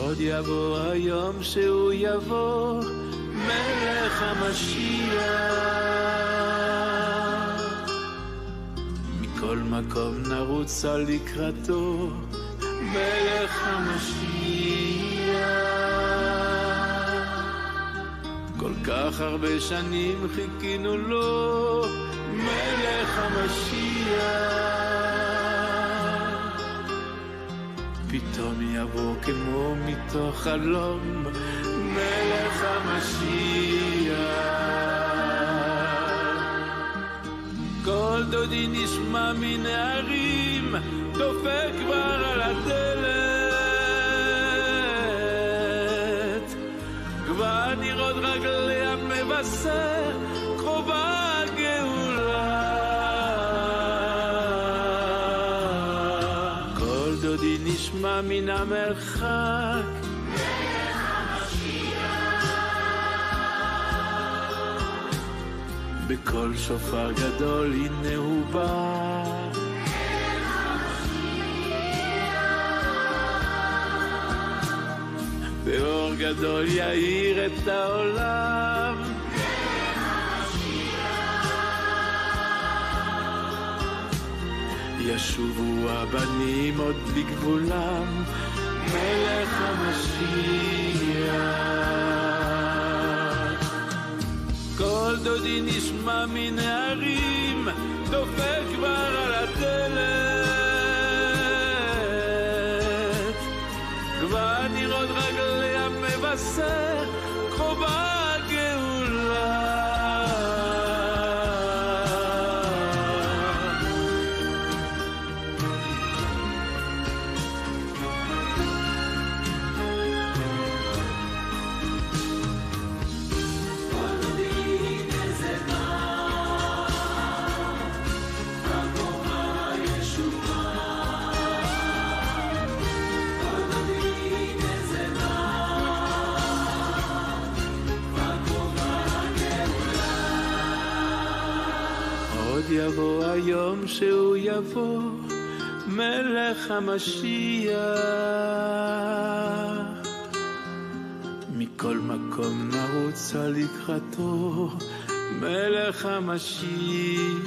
עוד יבוא היום שהוא יבוא, מלך המשיח. מכל מקום נרוץ על לקראתו, מלך המשיח. כל כך הרבה שנים חיכינו לו, מלך המשיח. פתאום יבוא כמו מתוך חלום, מלך המשיח. כל דודי נשמע מן הערים, דופק כבר על הדלת. כבר נראות רגלי המבשר, קרובה הגאולה. כל דודי נשמע מן המרחק, מלך המשיח. בקול שופר גדול הנה הוא בא, מלך המשיח. באור גדול יאיר את העולם, מלך המשיח. ישובו הבנים עוד לגבולם, מלך המשיח. כל דודי נשמע מן הערים, דופק כבר על הדלת. כבר נראות רגלי המבשר, קרובה הגאולה. יבוא היום שהוא יבוא, מלך המשיח. מכל מקום נרוץ על לקראתו, מלך המשיח.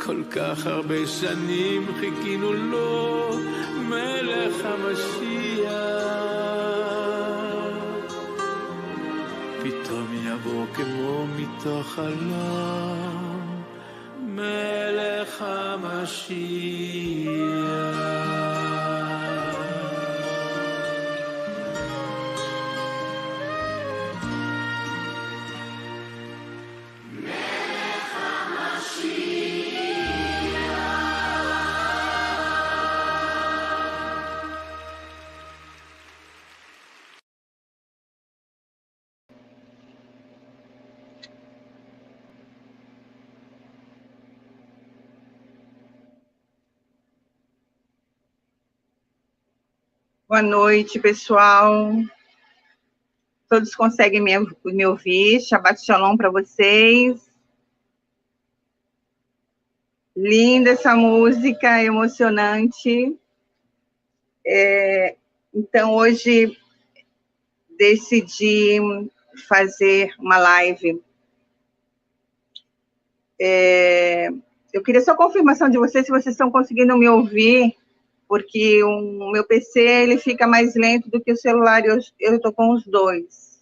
כל כך הרבה שנים חיכינו לו, מלך המשיח. פתאום יבוא כמו מתוך חלום, מלך המשיח. Boa noite, pessoal. Todos conseguem me ouvir? Shabbat Shalom para vocês. Linda essa música, emocionante. Então, hoje, decidi fazer uma live. Eu queria só confirmação de vocês, se vocês estão conseguindo me ouvir, porque o meu PC ele fica mais lento do que o celular, e eu estou com os dois.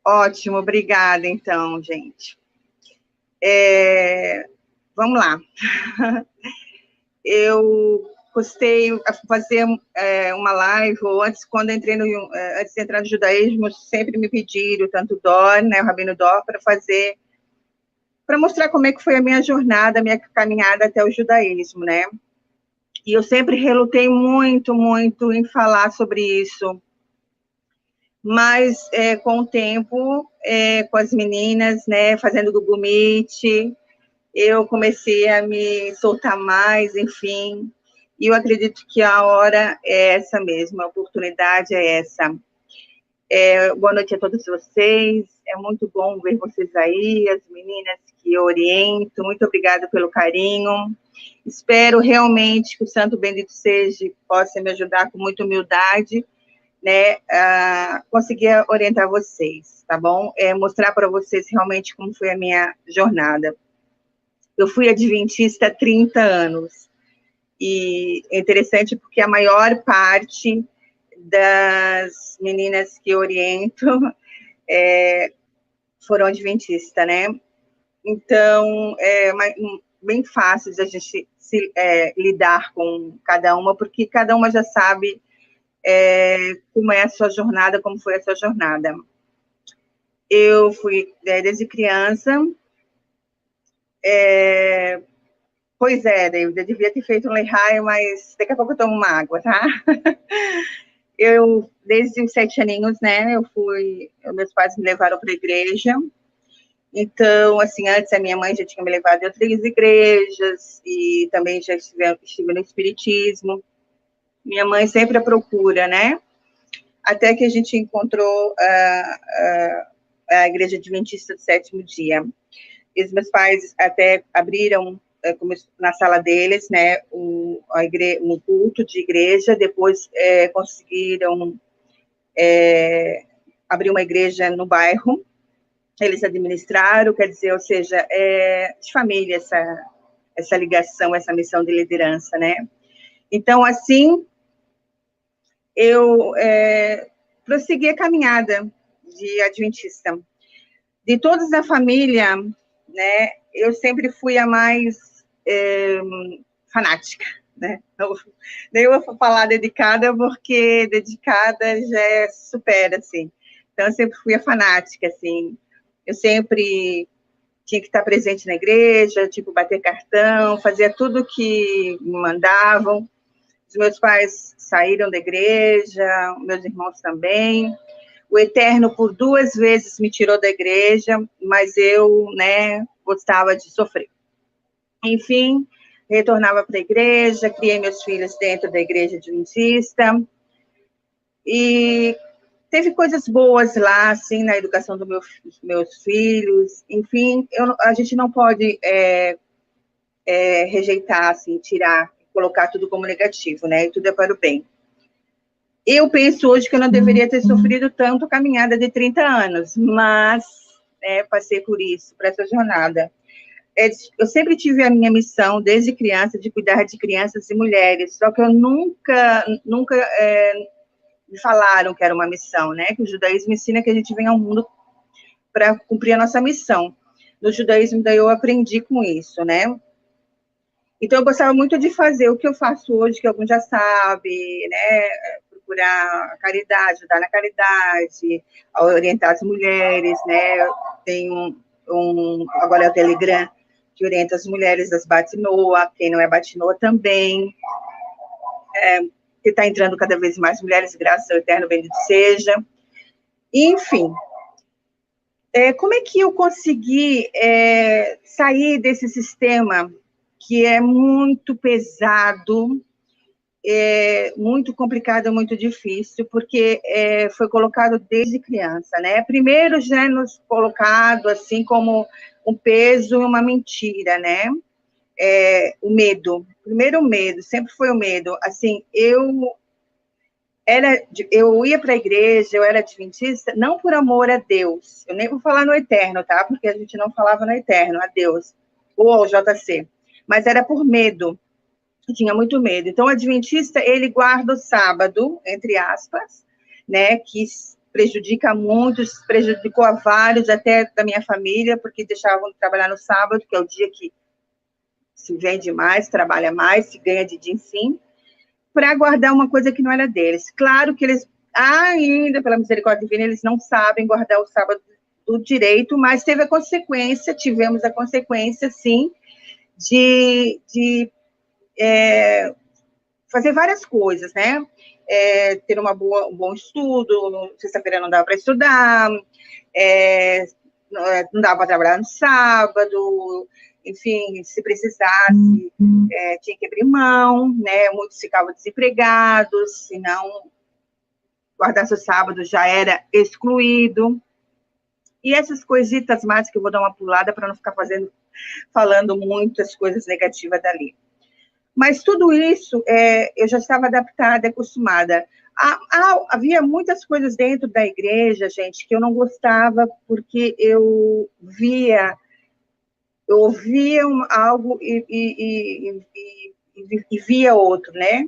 Ótimo, obrigada, então, gente. Vamos lá. Eu gostei de fazer uma live, ou antes, quando entrei antes de entrar no judaísmo, sempre me pediram, tanto o Dor, né, o Rabino Dor, para mostrar como é que foi a minha jornada, a minha caminhada até o judaísmo, né? E eu sempre relutei muito, muito em falar sobre isso. Mas, com o tempo, com as meninas, né, fazendo Google Meet, eu comecei a me soltar mais, enfim. E eu acredito que a hora é essa mesmo, a oportunidade é essa. Boa noite a todos vocês. É muito bom ver vocês aí, as meninas que eu oriento. Muito obrigada pelo carinho. Espero realmente que o Santo Bendito seja possa me ajudar com muita humildade, né, a conseguir orientar vocês, tá bom? Mostrar para vocês realmente como foi a minha jornada. Eu fui adventista há 30 anos. E é interessante porque a maior parte das meninas que eu oriento foram adventistas, né? Então, bem fácil de a gente lidar com cada uma, porque cada uma já sabe como é a sua jornada, como foi a sua jornada. Eu fui desde criança. Pois é, David, eu devia ter feito um leihai, mas daqui a pouco eu tomo uma água, tá? Desde os 7 aninhos, né, meus pais me levaram para a igreja. Então, assim, antes a minha mãe já tinha me levado em outras igrejas, e também já estive no espiritismo. Minha mãe sempre à procura, né? Até que a gente encontrou a Igreja Adventista do Sétimo Dia. E os meus pais até abriram na sala deles, né, um culto de igreja. Depois conseguiram abrir uma igreja no bairro. Eles administraram, quer dizer, ou seja, de família essa ligação, essa missão de liderança, né? Então, assim, eu prossegui a caminhada de adventista. De todos da família, né, eu sempre fui a mais fanática, né? Nem eu vou falar dedicada, porque dedicada já supera, assim. Então, eu sempre fui a fanática, assim. Eu sempre tinha que estar presente na igreja, tipo, bater cartão, fazia tudo que me mandavam. Os meus pais saíram da igreja, meus irmãos também. O Eterno, por 2 vezes, me tirou da igreja, mas eu, né, gostava de sofrer. Enfim, retornava para a igreja, criei meus filhos dentro da igreja adventista, e teve coisas boas lá, assim, na educação dos meus filhos. Enfim, a gente não pode rejeitar, assim, tirar, colocar tudo como negativo, né? E tudo é para o bem. Eu penso hoje que eu não deveria ter sofrido tanto a caminhada de 30 anos, mas passei por isso, por essa jornada. Eu sempre tive a minha missão, desde criança, de cuidar de crianças e mulheres, só que eu nunca me falaram que era uma missão, né? Que o judaísmo ensina que a gente vem ao mundo para cumprir a nossa missão. No judaísmo, daí eu aprendi com isso, né? Então, eu gostava muito de fazer o que eu faço hoje, que alguns já sabem, né? Procurar a caridade, ajudar na caridade, a orientar as mulheres, né? Tem agora é o Telegram, que orienta as mulheres das Batinoa, quem não é Batinoa também, que está entrando cada vez mais mulheres, graças ao Eterno Bendito seja. Enfim, como é que eu consegui sair desse sistema que é muito pesado, muito complicado, muito difícil, porque foi colocado desde criança, né? Primeiro já nos colocado assim como um peso e uma mentira, né? O medo. Primeiro o medo, sempre foi o medo. Assim, eu ia para a igreja, eu era adventista, não por amor a Deus. Eu nem vou falar no eterno, tá? Porque a gente não falava no eterno, a Deus, ou ao JC. Mas era por medo. Eu tinha muito medo. Então, o adventista, ele guarda o sábado, entre aspas, né? Que prejudica muitos, prejudicou a vários, até da minha família, porque deixavam de trabalhar no sábado, que é o dia que se vende mais, trabalha mais, se ganha de din-sim, para guardar uma coisa que não era deles. Claro que eles, ainda, pela misericórdia divina, eles não sabem guardar o sábado do direito, mas tivemos a consequência, sim, de fazer várias coisas, né? Ter um bom estudo, sexta-feira não dava para estudar, não dava para trabalhar no sábado, enfim, se precisasse, tinha que abrir mão, né? Muitos ficavam desempregados, senão guardasse o sábado já era excluído. E essas coisitas mais que eu vou dar uma pulada para não ficar falando muitas coisas negativas dali. Mas tudo isso, eu já estava adaptada, acostumada. Havia muitas coisas dentro da igreja, gente, que eu não gostava, porque eu ouvia algo e via outro, né?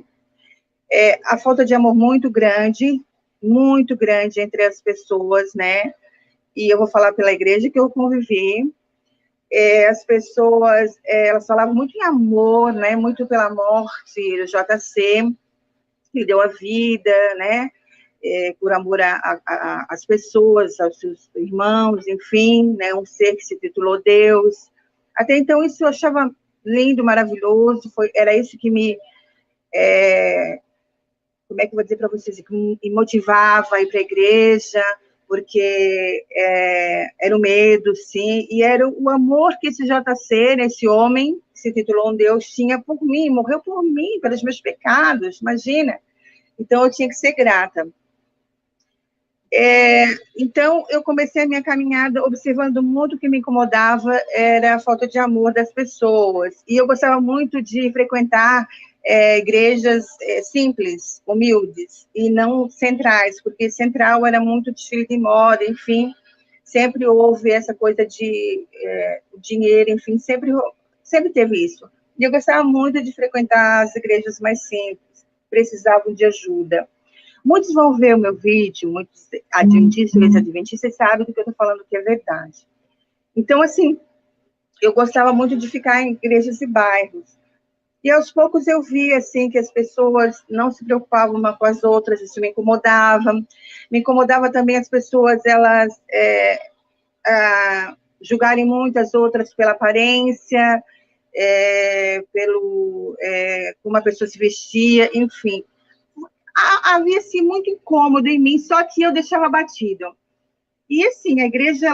A falta de amor muito grande entre as pessoas, né? E eu vou falar pela igreja que eu convivi. As pessoas, elas falavam muito em amor, né? Muito pela morte do JC, que deu a vida, né? Por amor às pessoas, aos seus irmãos, enfim, né? Um ser que se titulou Deus. Até então, isso eu achava lindo, maravilhoso, era isso que me... como é que eu vou dizer para vocês? Que me motivava a ir para a igreja, porque era o medo, sim, e era o amor que esse JC, né, esse homem, que se titulou um Deus, tinha por mim, morreu por mim, pelos meus pecados, imagina. Então, eu tinha que ser grata. Então, eu comecei a minha caminhada observando muito o que me incomodava era a falta de amor das pessoas. E eu gostava muito de frequentar igrejas simples, humildes, e não centrais, porque central era muito desfile de moda, enfim, sempre houve essa coisa de dinheiro, enfim, sempre teve isso. E eu gostava muito de frequentar as igrejas mais simples, precisavam de ajuda. Muitos vão ver o meu vídeo, muitos adventistas sabem do que eu estou falando que é verdade. Então, assim, eu gostava muito de ficar em igrejas e bairros. E aos poucos eu vi, assim, que as pessoas não se preocupavam uma com as outras, isso me incomodava. Me incomodava também as pessoas, elas julgarem muito as outras pela aparência, como a pessoa se vestia, enfim. Havia, assim, muito incômodo em mim, só que eu deixava batido. E, assim, a igreja,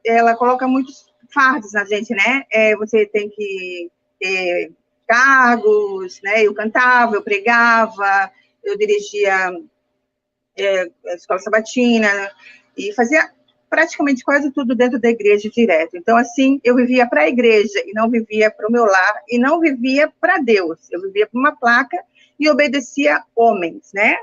ela coloca muitos fardos na gente, né? Você tem que ter cargos, né? Eu cantava, eu pregava, eu dirigia a escola sabatina, né? E fazia praticamente quase tudo dentro da igreja direto. Então, assim, eu vivia para a igreja e não vivia para o meu lar e não vivia para Deus. Eu vivia para uma placa e obedecia homens, né?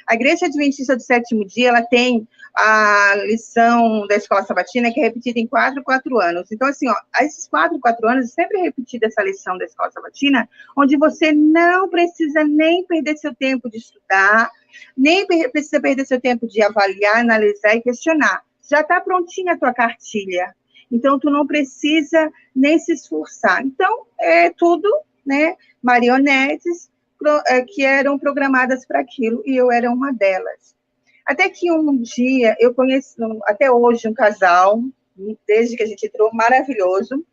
A Igreja Adventista do Sétimo Dia, ela tem a lição da Escola Sabatina, que é repetida em 4 anos. Então, assim, ó, esses 4 anos, sempre é repetida essa lição da Escola Sabatina, onde você não precisa nem perder seu tempo de estudar, nem precisa perder seu tempo de avaliar, analisar e questionar. Já está prontinha a tua cartilha. Então, tu não precisa nem se esforçar. Então, é tudo, né, marionetes, que eram programadas para aquilo, e eu era uma delas. Até que um dia, eu conheci, até hoje, um casal, desde que a gente entrou, maravilhoso.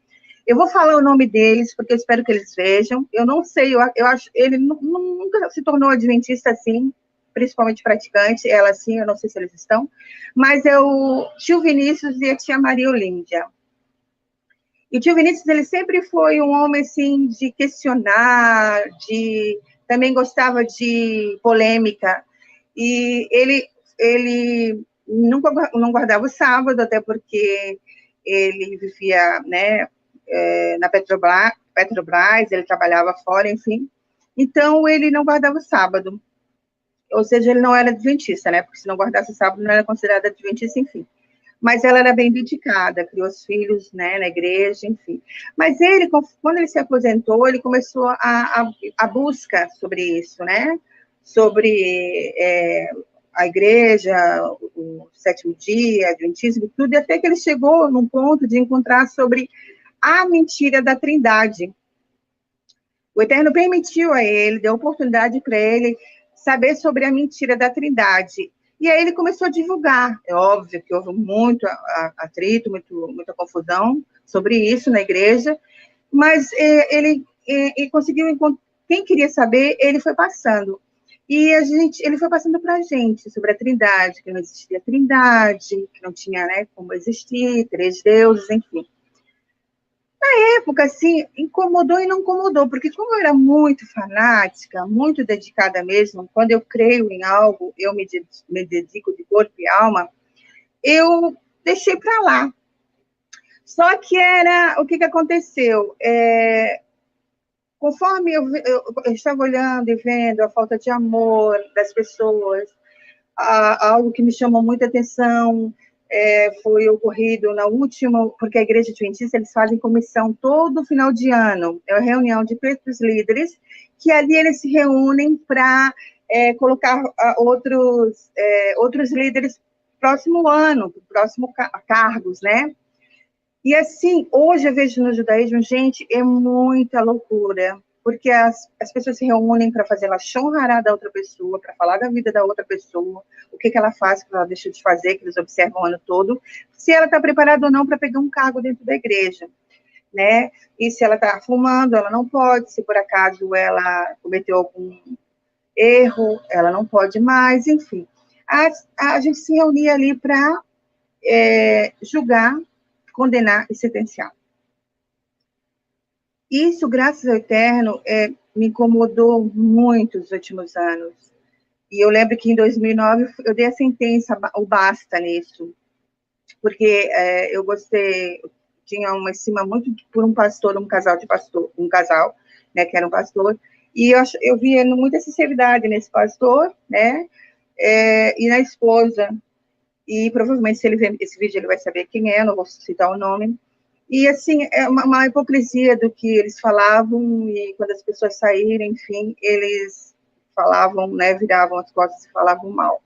Eu vou falar o nome deles, porque eu espero que eles vejam. Eu não sei, eu acho, ele nunca se tornou adventista assim, principalmente praticante, ela sim, eu não sei se eles estão, mas é o tio Vinícius e a tia Maria Olíndia. E o tio Vinícius, ele sempre foi um homem, assim, de questionar, também gostava de polêmica, e ele nunca não guardava o sábado, até porque ele vivia, né, na Petrobras, ele trabalhava fora, enfim, então ele não guardava o sábado, ou seja, ele não era adventista, né, porque se não guardasse o sábado não era considerado adventista, enfim. Mas ela era bem dedicada, criou os filhos, né, na igreja, enfim. Mas ele, quando ele se aposentou, ele começou a busca sobre isso, né, sobre a igreja, o sétimo dia, adventismo, tudo, e até que ele chegou num ponto de encontrar sobre a mentira da Trindade. O Eterno permitiu a ele, deu oportunidade para ele saber sobre a mentira da Trindade. E aí ele começou a divulgar. É óbvio que houve muito atrito, muita confusão sobre isso na igreja, mas ele conseguiu encontrar. Quem queria saber, ele foi passando. E ele foi passando para a gente sobre a Trindade, que não existia Trindade, que não tinha, né, como existir, 3 deuses, enfim. Época, assim, incomodou e não incomodou, porque como eu era muito fanática, muito dedicada mesmo, quando eu creio em algo, eu me dedico de corpo e alma, eu deixei para lá. Só que o que aconteceu? Conforme eu estava olhando e vendo a falta de amor das pessoas, algo que me chamou muita atenção foi ocorrido na última, porque a Igreja Adventista, eles fazem comissão todo final de ano, é uma reunião de pretos líderes, que ali eles se reúnem para colocar outros líderes próximo ano, próximo cargos, né? E assim, hoje eu vejo no judaísmo, gente, é muita loucura, porque as pessoas se reúnem para fazer lashon hará da outra pessoa, para falar da vida da outra pessoa, o que ela faz, o que ela deixa de fazer, que eles observam o ano todo, se ela está preparada ou não para pegar um cargo dentro da igreja, né? E se ela está fumando, ela não pode, se por acaso ela cometeu algum erro, ela não pode mais, enfim. A gente se reunia ali para julgar, condenar e sentenciar. Isso, graças ao Eterno, me incomodou muito nos últimos anos. E eu lembro que em 2009 eu dei a sentença, o basta nisso, porque eu gostei, tinha uma estima muito por um pastor, um casal, né, que era um pastor, e eu via muita sinceridade nesse pastor, né, e na esposa, e provavelmente se ele ver esse vídeo ele vai saber quem é, não vou citar o nome. E, assim, é uma hipocrisia do que eles falavam, e quando as pessoas saírem, enfim, eles falavam, né, viravam as costas e falavam mal.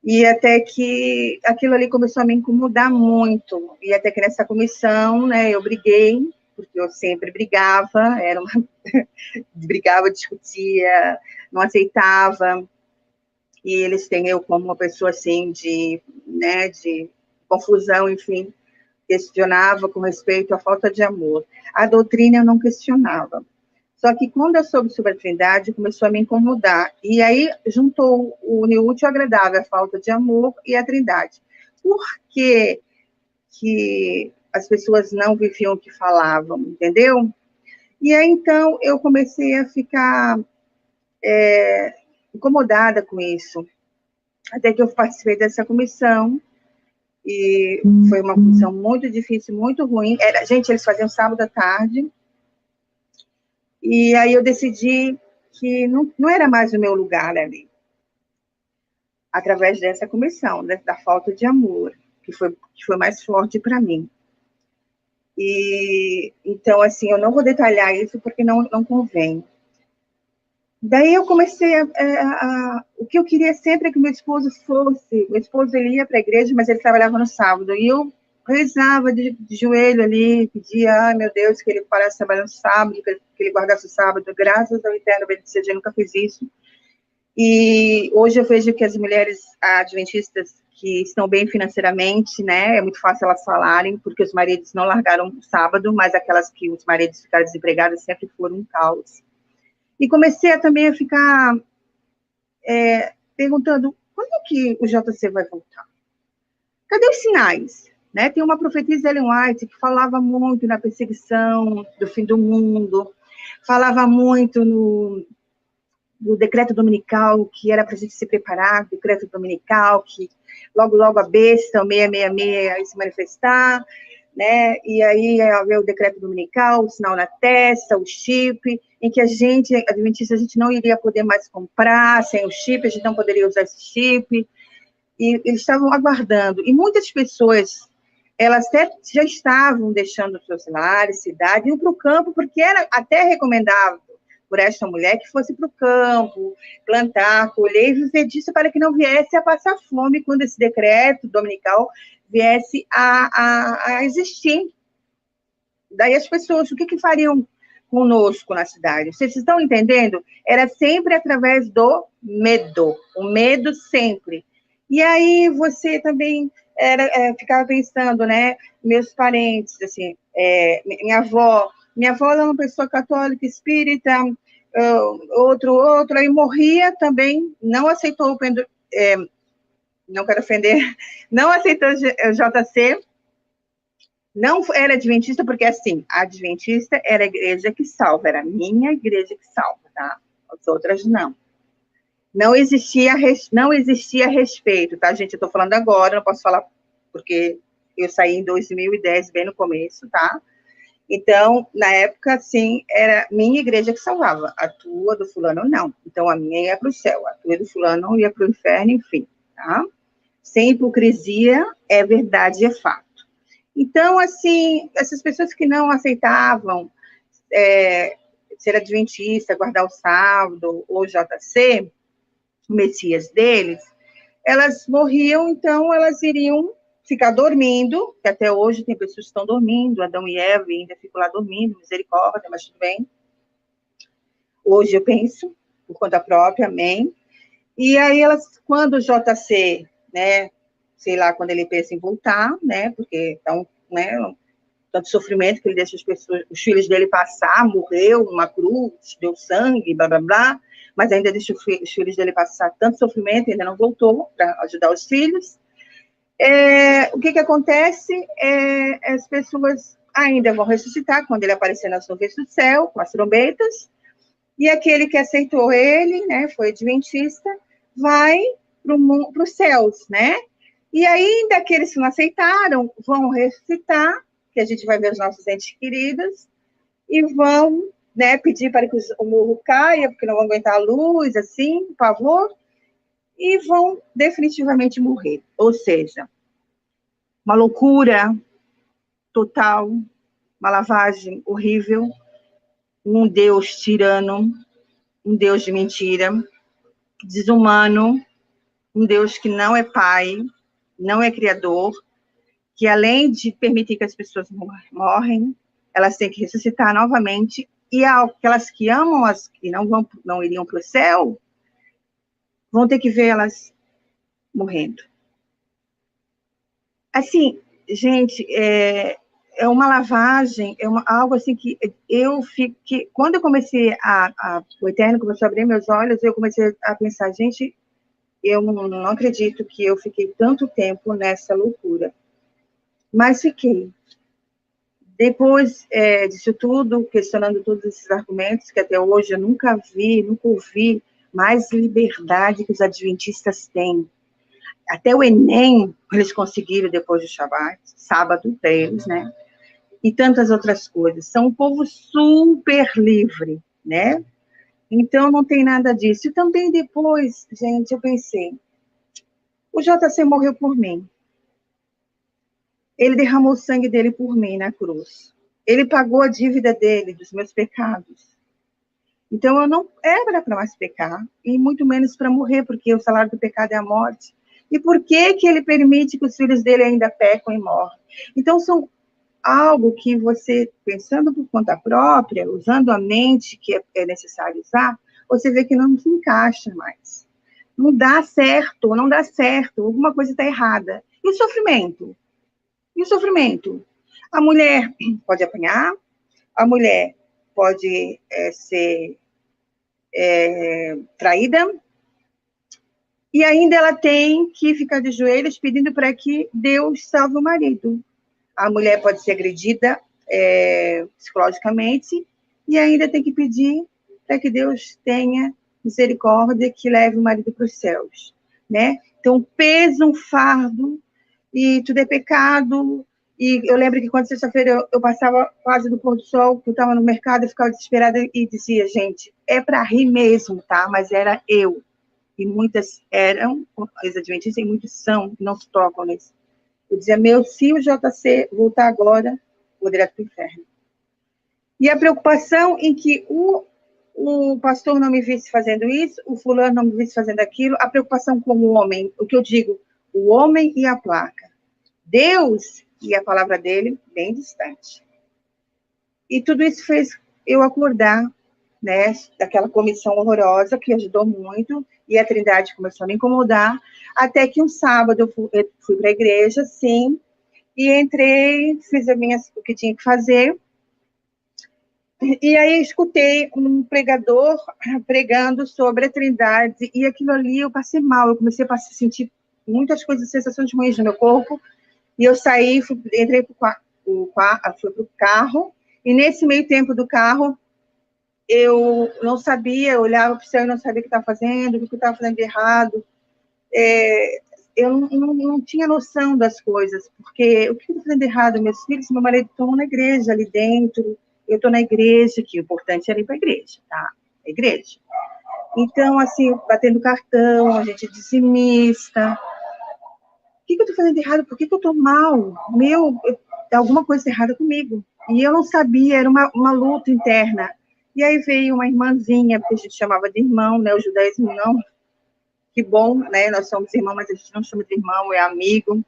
E até que aquilo ali começou a me incomodar muito, e até que nessa comissão, né, eu briguei, porque eu sempre brigava, brigava, discutia, não aceitava, e eles têm eu como uma pessoa, assim, de confusão, enfim, questionava com respeito à falta de amor. A doutrina eu não questionava. Só que quando eu soube sobre a Trindade, começou a me incomodar. E aí juntou o útil e agradável, a falta de amor e a Trindade. Por que as pessoas não viviam o que falavam, entendeu? E aí, então, eu comecei a ficar incomodada com isso. Até que eu participei dessa comissão, e foi uma comissão muito difícil, muito ruim. Gente, eles faziam sábado à tarde, e aí eu decidi que não era mais o meu lugar ali, através dessa comissão, da falta de amor, que foi mais forte para mim. E, então, assim, eu não vou detalhar isso, porque não convém. Daí eu comecei o que eu queria sempre é que meu esposo ele ia para a igreja, mas ele trabalhava no sábado, e eu rezava de joelho ali, pedia, ai meu Deus, que ele parasse de trabalhar no sábado, que ele guardasse o sábado, graças ao Eterno, eu nunca fiz isso. E hoje eu vejo que as mulheres adventistas que estão bem financeiramente, né, é muito fácil elas falarem, porque os maridos não largaram o sábado, mas aquelas que os maridos ficaram desempregados sempre foram um caos. E comecei também a ficar perguntando, quando é que o JC vai voltar? Cadê os sinais? Né? Tem uma profetisa, Ellen White, que falava muito na perseguição do fim do mundo, falava muito no decreto dominical, que era para a gente se preparar, decreto dominical, que logo, logo a besta, o 666, ia se manifestar, né? E aí ia haver o decreto dominical, o sinal na testa, o chip, em que a gente não iria poder mais comprar sem o chip, a gente não poderia usar esse chip, e eles estavam aguardando. E muitas pessoas, elas até já estavam deixando os seus lares, cidade, iam para o campo, porque era até recomendável por esta mulher que fosse para o campo, plantar, colher e viver disso, para que não viesse a passar fome quando esse decreto dominical viesse a existir. Daí as pessoas, o que fariam conosco na cidade? Vocês estão entendendo? Era sempre através do medo, o medo sempre. E aí você também ficava pensando, né, meus parentes, assim, minha avó ela é uma pessoa católica, espírita, outro, aí morria também, não aceitou não quero ofender, não aceitou o JC, Não era adventista, porque, assim, a adventista era a igreja que salva, era a minha igreja que salva, tá? As outras, não. Não existia respeito, tá, gente? Eu tô falando agora, não posso falar porque eu saí em 2010, bem no começo, tá? Então, na época, sim, era minha igreja que salvava. A tua, do fulano, não. Então, a minha ia para o céu, a tua do fulano ia para o inferno, enfim, tá? Sem hipocrisia, é verdade, é fato. Então, assim, essas pessoas que não aceitavam ser adventista, guardar o sábado, ou JC, o Messias deles, elas morriam, então elas iriam ficar dormindo, que até hoje tem pessoas que estão dormindo, Adão e Eva ainda ficam lá dormindo, misericórdia, mas tudo bem. Hoje eu penso, por conta própria, amém. E aí elas, quando o JC, né, sei lá, quando ele pensa em voltar, né, porque então, né, tanto sofrimento que ele deixa os filhos dele passar, morreu numa cruz, deu sangue, blá, blá, blá, mas ainda deixa os filhos dele passar tanto sofrimento, ainda não voltou para ajudar os filhos. O que acontece? As pessoas ainda vão ressuscitar quando ele aparecer nas nuvens do céu, com as trombetas, e aquele que aceitou ele, né, foi adventista, vai para os céus, né? E ainda aqueles que não aceitaram vão ressuscitar, que a gente vai ver os nossos entes queridos, e vão, né, pedir para que o morro caia, porque não vão aguentar a luz, assim, o pavor, e vão definitivamente morrer. Ou seja, uma loucura total, uma lavagem horrível, um Deus tirano, um Deus de mentira, desumano, um Deus que não é pai, não é criador, que além de permitir que as pessoas morrem, elas têm que ressuscitar novamente, e aquelas que amam as que não iriam para o céu, vão ter que ver elas morrendo. Assim, gente, é uma lavagem, algo assim que eu fiquei... Quando eu comecei o Eterno começou a abrir meus olhos, eu comecei a pensar, gente, eu não acredito que eu fiquei tanto tempo nessa loucura. Mas fiquei. Depois disso tudo, questionando todos esses argumentos, que até hoje eu nunca ouvi mais liberdade que os adventistas têm. Até o Enem, eles conseguiram depois do Shabat, sábado para eles, né? E tantas outras coisas. São um povo super livre, né? Então, não tem nada disso. E também depois, gente, eu pensei, o JC morreu por mim. Ele derramou o sangue dele por mim na cruz. Ele pagou a dívida dele, dos meus pecados. Então, eu não era para mais pecar, e muito menos para morrer, porque o salário do pecado é a morte. E por que ele permite que os filhos dele ainda pecam e morrem? Então, são algo que você, pensando por conta própria, usando a mente que é necessário usar, você vê que não se encaixa mais. Não dá certo, alguma coisa está errada. E o sofrimento? E o sofrimento? A mulher pode apanhar, a mulher pode ser traída, e ainda ela tem que ficar de joelhos pedindo para que Deus salve o marido. A mulher pode ser agredida psicologicamente, e ainda tem que pedir para que Deus tenha misericórdia, que leve o marido para os céus, né? Então, peso, um fardo, e tudo é pecado. E eu lembro que quando sexta-feira eu passava quase do pôr do sol, que eu estava no mercado, eu ficava desesperada e dizia, gente, é para rir mesmo, tá? Mas era eu. E muitas eram, as adventistas, e muitos são, não se tocam nisso. Eu dizia, se o JC voltar agora, vou direto para o inferno. E a preocupação em que o pastor não me visse fazendo isso, o fulano não me visse fazendo aquilo, a preocupação com o homem, o que eu digo, o homem e a placa. Deus e a palavra dele bem distante. E tudo isso fez eu acordar, né, daquela comissão horrorosa, que ajudou muito, e a Trindade começou a me incomodar, até que um sábado eu fui para a igreja, sim, e entrei, fiz o que tinha que fazer, e aí escutei um pregador pregando sobre a Trindade, e aquilo ali eu passei mal, eu comecei a sentir muitas coisas, sensações ruins no meu corpo, e eu saí, entrei para o quarto. pro carro, e nesse meio tempo do carro, eu não sabia, eu olhava para o céu e não sabia o que estava fazendo, o que eu estava fazendo de errado. Eu não tinha noção das coisas, porque o que eu estou fazendo de errado? Meus filhos e meu marido estão na igreja ali dentro, eu estou na igreja, que o importante era ir para a igreja, tá? A igreja. Então, assim, batendo cartão, a gente é dizimista. O que eu estou fazendo de errado? Por que eu estou mal? Alguma coisa errada comigo. E eu não sabia, era uma luta interna. E aí veio uma irmãzinha, porque a gente chamava de irmão, né? O judaísmo não. Que bom, né? Nós somos irmãos, mas a gente não chama de irmão, é amigo,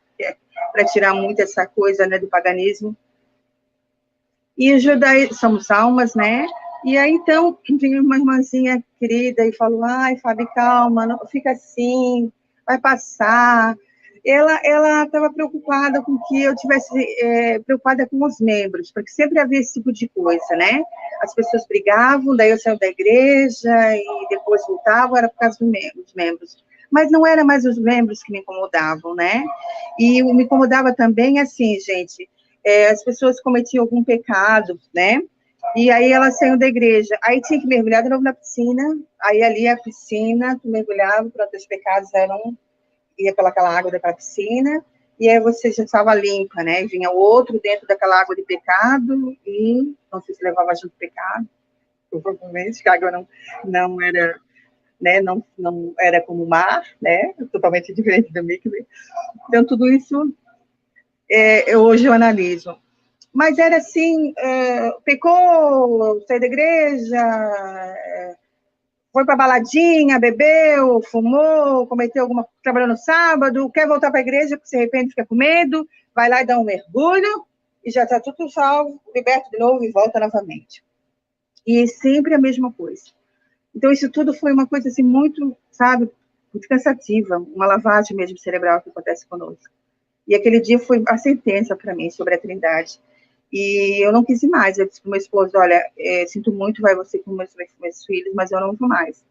para tirar muito essa coisa, né, do paganismo. E o judaísmo, somos almas, né? E aí, então, vinha uma irmãzinha querida e falou, ai, Fábio, calma, não fica assim, vai passar. Ela estava preocupada com que eu tivesse preocupada com os membros, porque sempre havia esse tipo de coisa, né? As pessoas brigavam, daí eu saía da igreja e depois voltava, era por causa dos membros. Mas não era mais os membros que me incomodavam, né? E me incomodava também, assim, gente, as pessoas cometiam algum pecado, né? E aí elas saíam da igreja, aí tinha que mergulhar de novo na piscina, aí ali a piscina, tu mergulhava, pronto, os pecados ia pelaquela água daquela piscina, e aí você já estava limpa, né? E vinha outro dentro daquela água de pecado, e não sei se levava junto o pecado, provavelmente, que a água não era, né? Não era como o mar, né? Totalmente diferente do líquido. Então, tudo isso, hoje eu analiso. Mas era assim, pecou, saiu da igreja, foi para baladinha, bebeu, fumou, trabalhou no sábado, quer voltar para a igreja porque se arrepende, fica com medo, vai lá e dá um mergulho e já está tudo salvo, liberto de novo e volta novamente. E sempre a mesma coisa. Então isso tudo foi uma coisa assim muito, sabe, muito cansativa, uma lavagem mesmo cerebral que acontece conosco. E aquele dia foi a sentença para mim sobre a Trindade. E eu não quis ir mais. Eu disse para o meu esposo, olha, sinto muito, vai você com meus filhos, mas eu não vou mais.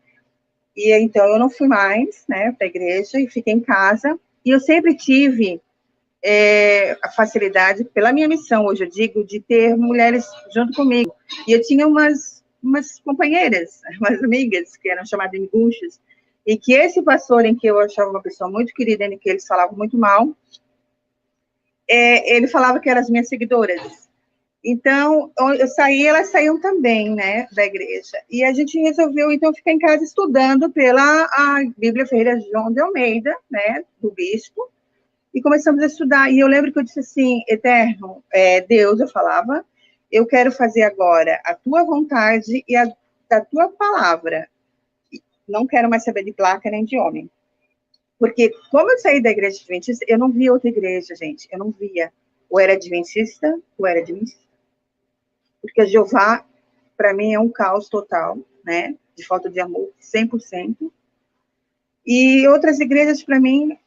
E então eu não fui mais, né, para a igreja e fiquei em casa. E eu sempre tive a facilidade, pela minha missão, hoje eu digo, de ter mulheres junto comigo. E eu tinha umas companheiras, umas amigas, que eram chamadas de miguxas, e que esse pastor, em que eu achava uma pessoa muito querida, em que eles falavam muito mal, ele falava que eram as minhas seguidoras. Então, eu saí, elas saíam também, né, da igreja. E a gente resolveu, então, ficar em casa estudando pela a Bíblia Ferreira João de Almeida, né, do bispo, e começamos a estudar. E eu lembro que eu disse assim, Eterno, Deus, eu falava, eu quero fazer agora a tua vontade e a da tua palavra. Não quero mais saber de placa nem de homem. Porque, como eu saí da igreja adventista, eu não via outra igreja, gente. Eu não via. Ou era adventista, ou era adventista. Porque Jeová, para mim, é um caos total, né? De falta de amor, 100%. E outras igrejas, para mim,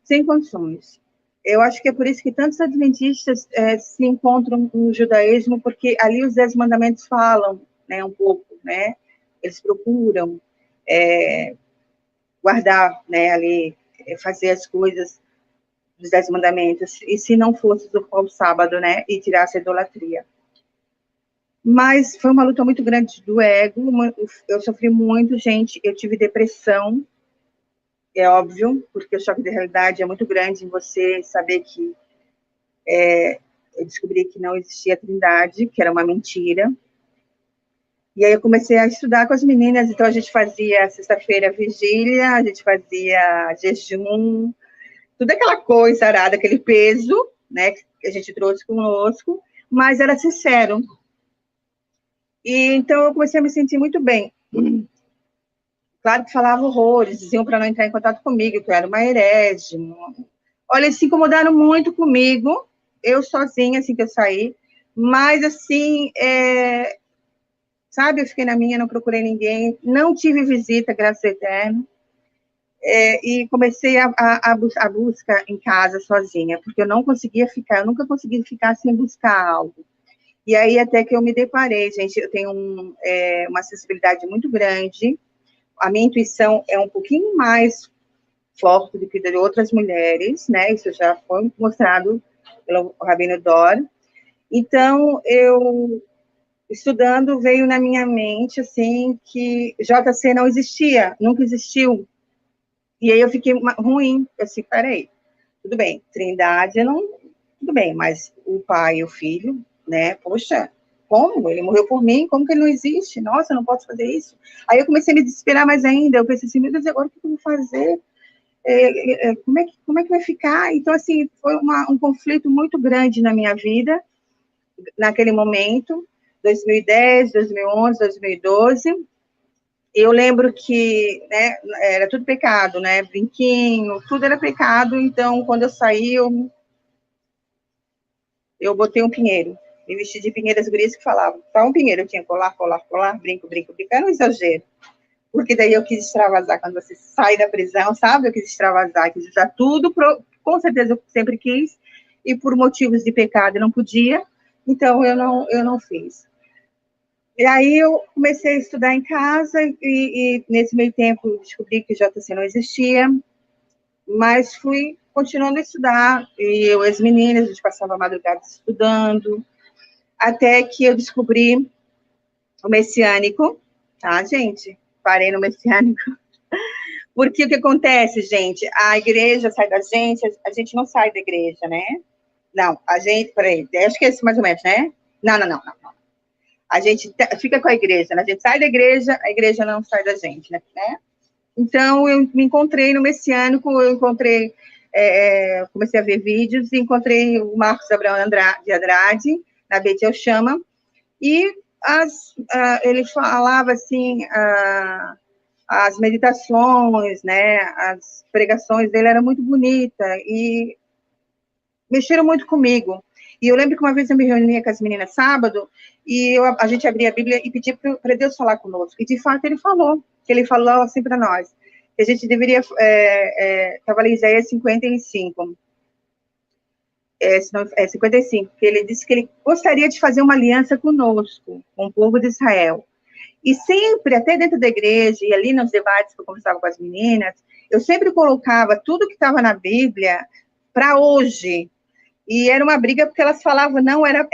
sem condições. Eu acho que é por isso que tantos adventistas se encontram no judaísmo, porque ali os 10 mandamentos falam, né, um pouco, né? Eles procuram guardar, né, ali, fazer as coisas dos 10 mandamentos, e se não fosse o sábado, né, e tirasse a idolatria. Mas foi uma luta muito grande do ego, eu sofri muito, gente, eu tive depressão, é óbvio, porque o choque de realidade é muito grande em você saber que eu descobri que não existia a Trindade, que era uma mentira. E aí eu comecei a estudar com as meninas, então a gente fazia sexta-feira vigília, a gente fazia jejum, tudo aquela coisa arada, aquele peso, né, que a gente trouxe conosco, mas era sincero. E então eu comecei a me sentir muito bem. Claro que falavam horrores, diziam para não entrar em contato comigo, que eu era uma herege. Olha, eles se incomodaram muito comigo, eu sozinha, assim que eu saí, mas assim, sabe, eu fiquei na minha, não procurei ninguém, não tive visita, graças ao Eterno, e comecei a busca em casa sozinha, porque eu não conseguia ficar, eu nunca consegui ficar sem buscar algo. E aí até que eu me deparei, gente, eu tenho uma sensibilidade muito grande, a minha intuição é um pouquinho mais forte do que de outras mulheres, né, isso já foi mostrado pelo Rabino Dor, Então, eu, estudando, veio na minha mente, assim, que JC não existia, nunca existiu. E aí eu fiquei ruim, eu assim, peraí, tudo bem, Trindade não, tudo bem, mas o pai e o filho, né, poxa, como? Ele morreu por mim, como que ele não existe? Nossa, eu não posso fazer isso. Aí eu comecei a me desesperar mais ainda, eu pensei assim, meu Deus, agora o que eu vou fazer? Como é que vai ficar? Então, assim, foi um conflito muito grande na minha vida, naquele momento, 2010, 2011, 2012. Eu lembro que, né, era tudo pecado, né, brinquinho, tudo era pecado, então, quando eu saí, eu botei um pinheiro, me vesti de pinheiro, as gurias que falavam, só um pinheiro, eu tinha colar, colar, colar, brinco, brinco, brinco, era um exagero, porque daí eu quis extravasar, quando você sai da prisão, sabe, eu quis extravasar, quis usar tudo, com certeza eu sempre quis, e por motivos de pecado eu não podia, então eu não fiz. E aí eu comecei a estudar em casa e nesse meio tempo descobri que o JC não existia, mas fui continuando a estudar, e eu e as meninas, a gente passava a madrugada estudando, até que eu descobri o messiânico, tá, gente? Parei no messiânico. Porque o que acontece, gente? A igreja sai da gente, a gente não sai da igreja, né? Não, a gente, peraí, acho que é isso mais ou menos, né? Não. A gente fica com a igreja, né? A gente sai da igreja, a igreja não sai da gente, né? Então, eu me encontrei no messiânico, eu encontrei, comecei a ver vídeos, e encontrei o Marcos Abraão de Andrade, na Beth Chama, e ele falava, assim, as meditações, né, as pregações dele eram muito bonitas, e mexeram muito comigo. E eu lembro que uma vez eu me reunia com as meninas sábado, e a gente abria a Bíblia e pedia para Deus falar conosco. E, de fato, ele falou, que ele falou assim para nós, que a gente deveria, estava ali Isaías 55, 55, que ele disse que ele gostaria de fazer uma aliança conosco, com o povo de Israel. E sempre, até dentro da igreja, e ali nos debates que eu conversava com as meninas, eu sempre colocava tudo que estava na Bíblia para hoje. E era uma briga porque elas falavam, não, era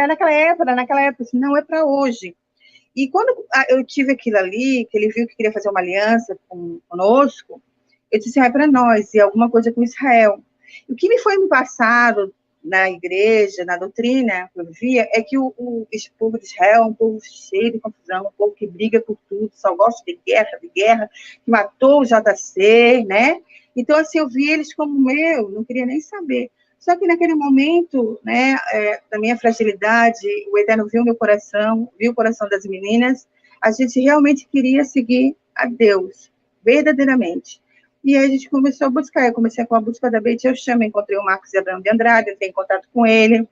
naquela época, assim, não é para hoje. E quando eu tive aquilo ali, que ele viu que queria fazer uma aliança conosco, eu disse assim, é para nós, e alguma coisa com Israel. E o que me foi passado na igreja, na doutrina que eu via, é que o povo de Israel é um povo cheio de confusão, um povo que briga por tudo, só gosta de guerra, que matou o JC, né? Então, assim, eu vi eles como meu, não queria nem saber. Só que naquele momento, né, da minha fragilidade, o Eterno viu meu coração, viu o coração das meninas, a gente realmente queria seguir a Deus, verdadeiramente. E aí a gente começou a buscar, eu comecei com a busca da Beth Chama, encontrei o Marcos Abraão de Andrade, eu tenho contato com ele,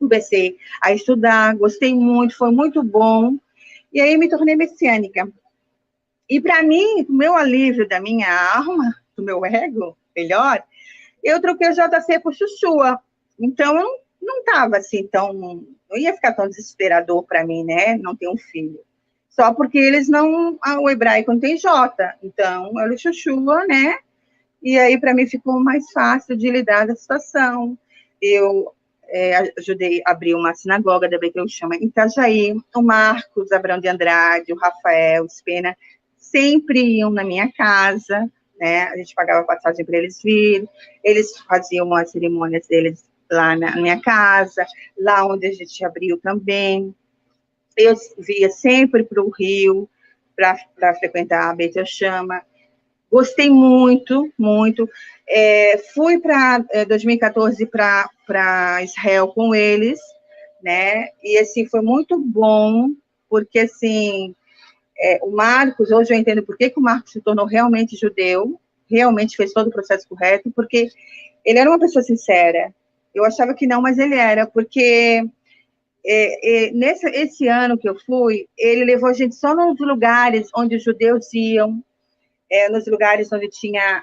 comecei a estudar, gostei muito, foi muito bom, e aí me tornei messiânica. E para mim, o meu alívio da minha alma, do meu ego, melhor, eu troquei o JC por Chuchua. Então, eu não estava assim tão... Não ia ficar tão desesperador para mim, né? Não ter um filho. Só porque eles não... O hebraico não tem J. Então, era o Chuchua, né? E aí, para mim, ficou mais fácil de lidar da situação. Eu ajudei a abrir uma sinagoga da Beth Chama em Itajaí. O Marcos Abrão de Andrade, o Rafael Spena, sempre iam na minha casa, né? A gente pagava passagem para eles virem, eles faziam as cerimônias deles lá na minha casa, lá onde a gente abriu também. Eu via sempre para o Rio, para frequentar a Beth Chama. Gostei muito, muito. Fui para 2014 para Israel com eles, né? E assim foi muito bom, porque assim o Marcos, hoje eu entendo por que o Marcos se tornou realmente judeu, realmente fez todo o processo correto, porque ele era uma pessoa sincera. Eu achava que não, mas ele era, porque esse ano que eu fui, ele levou a gente só nos lugares onde os judeus iam, nos lugares onde tinha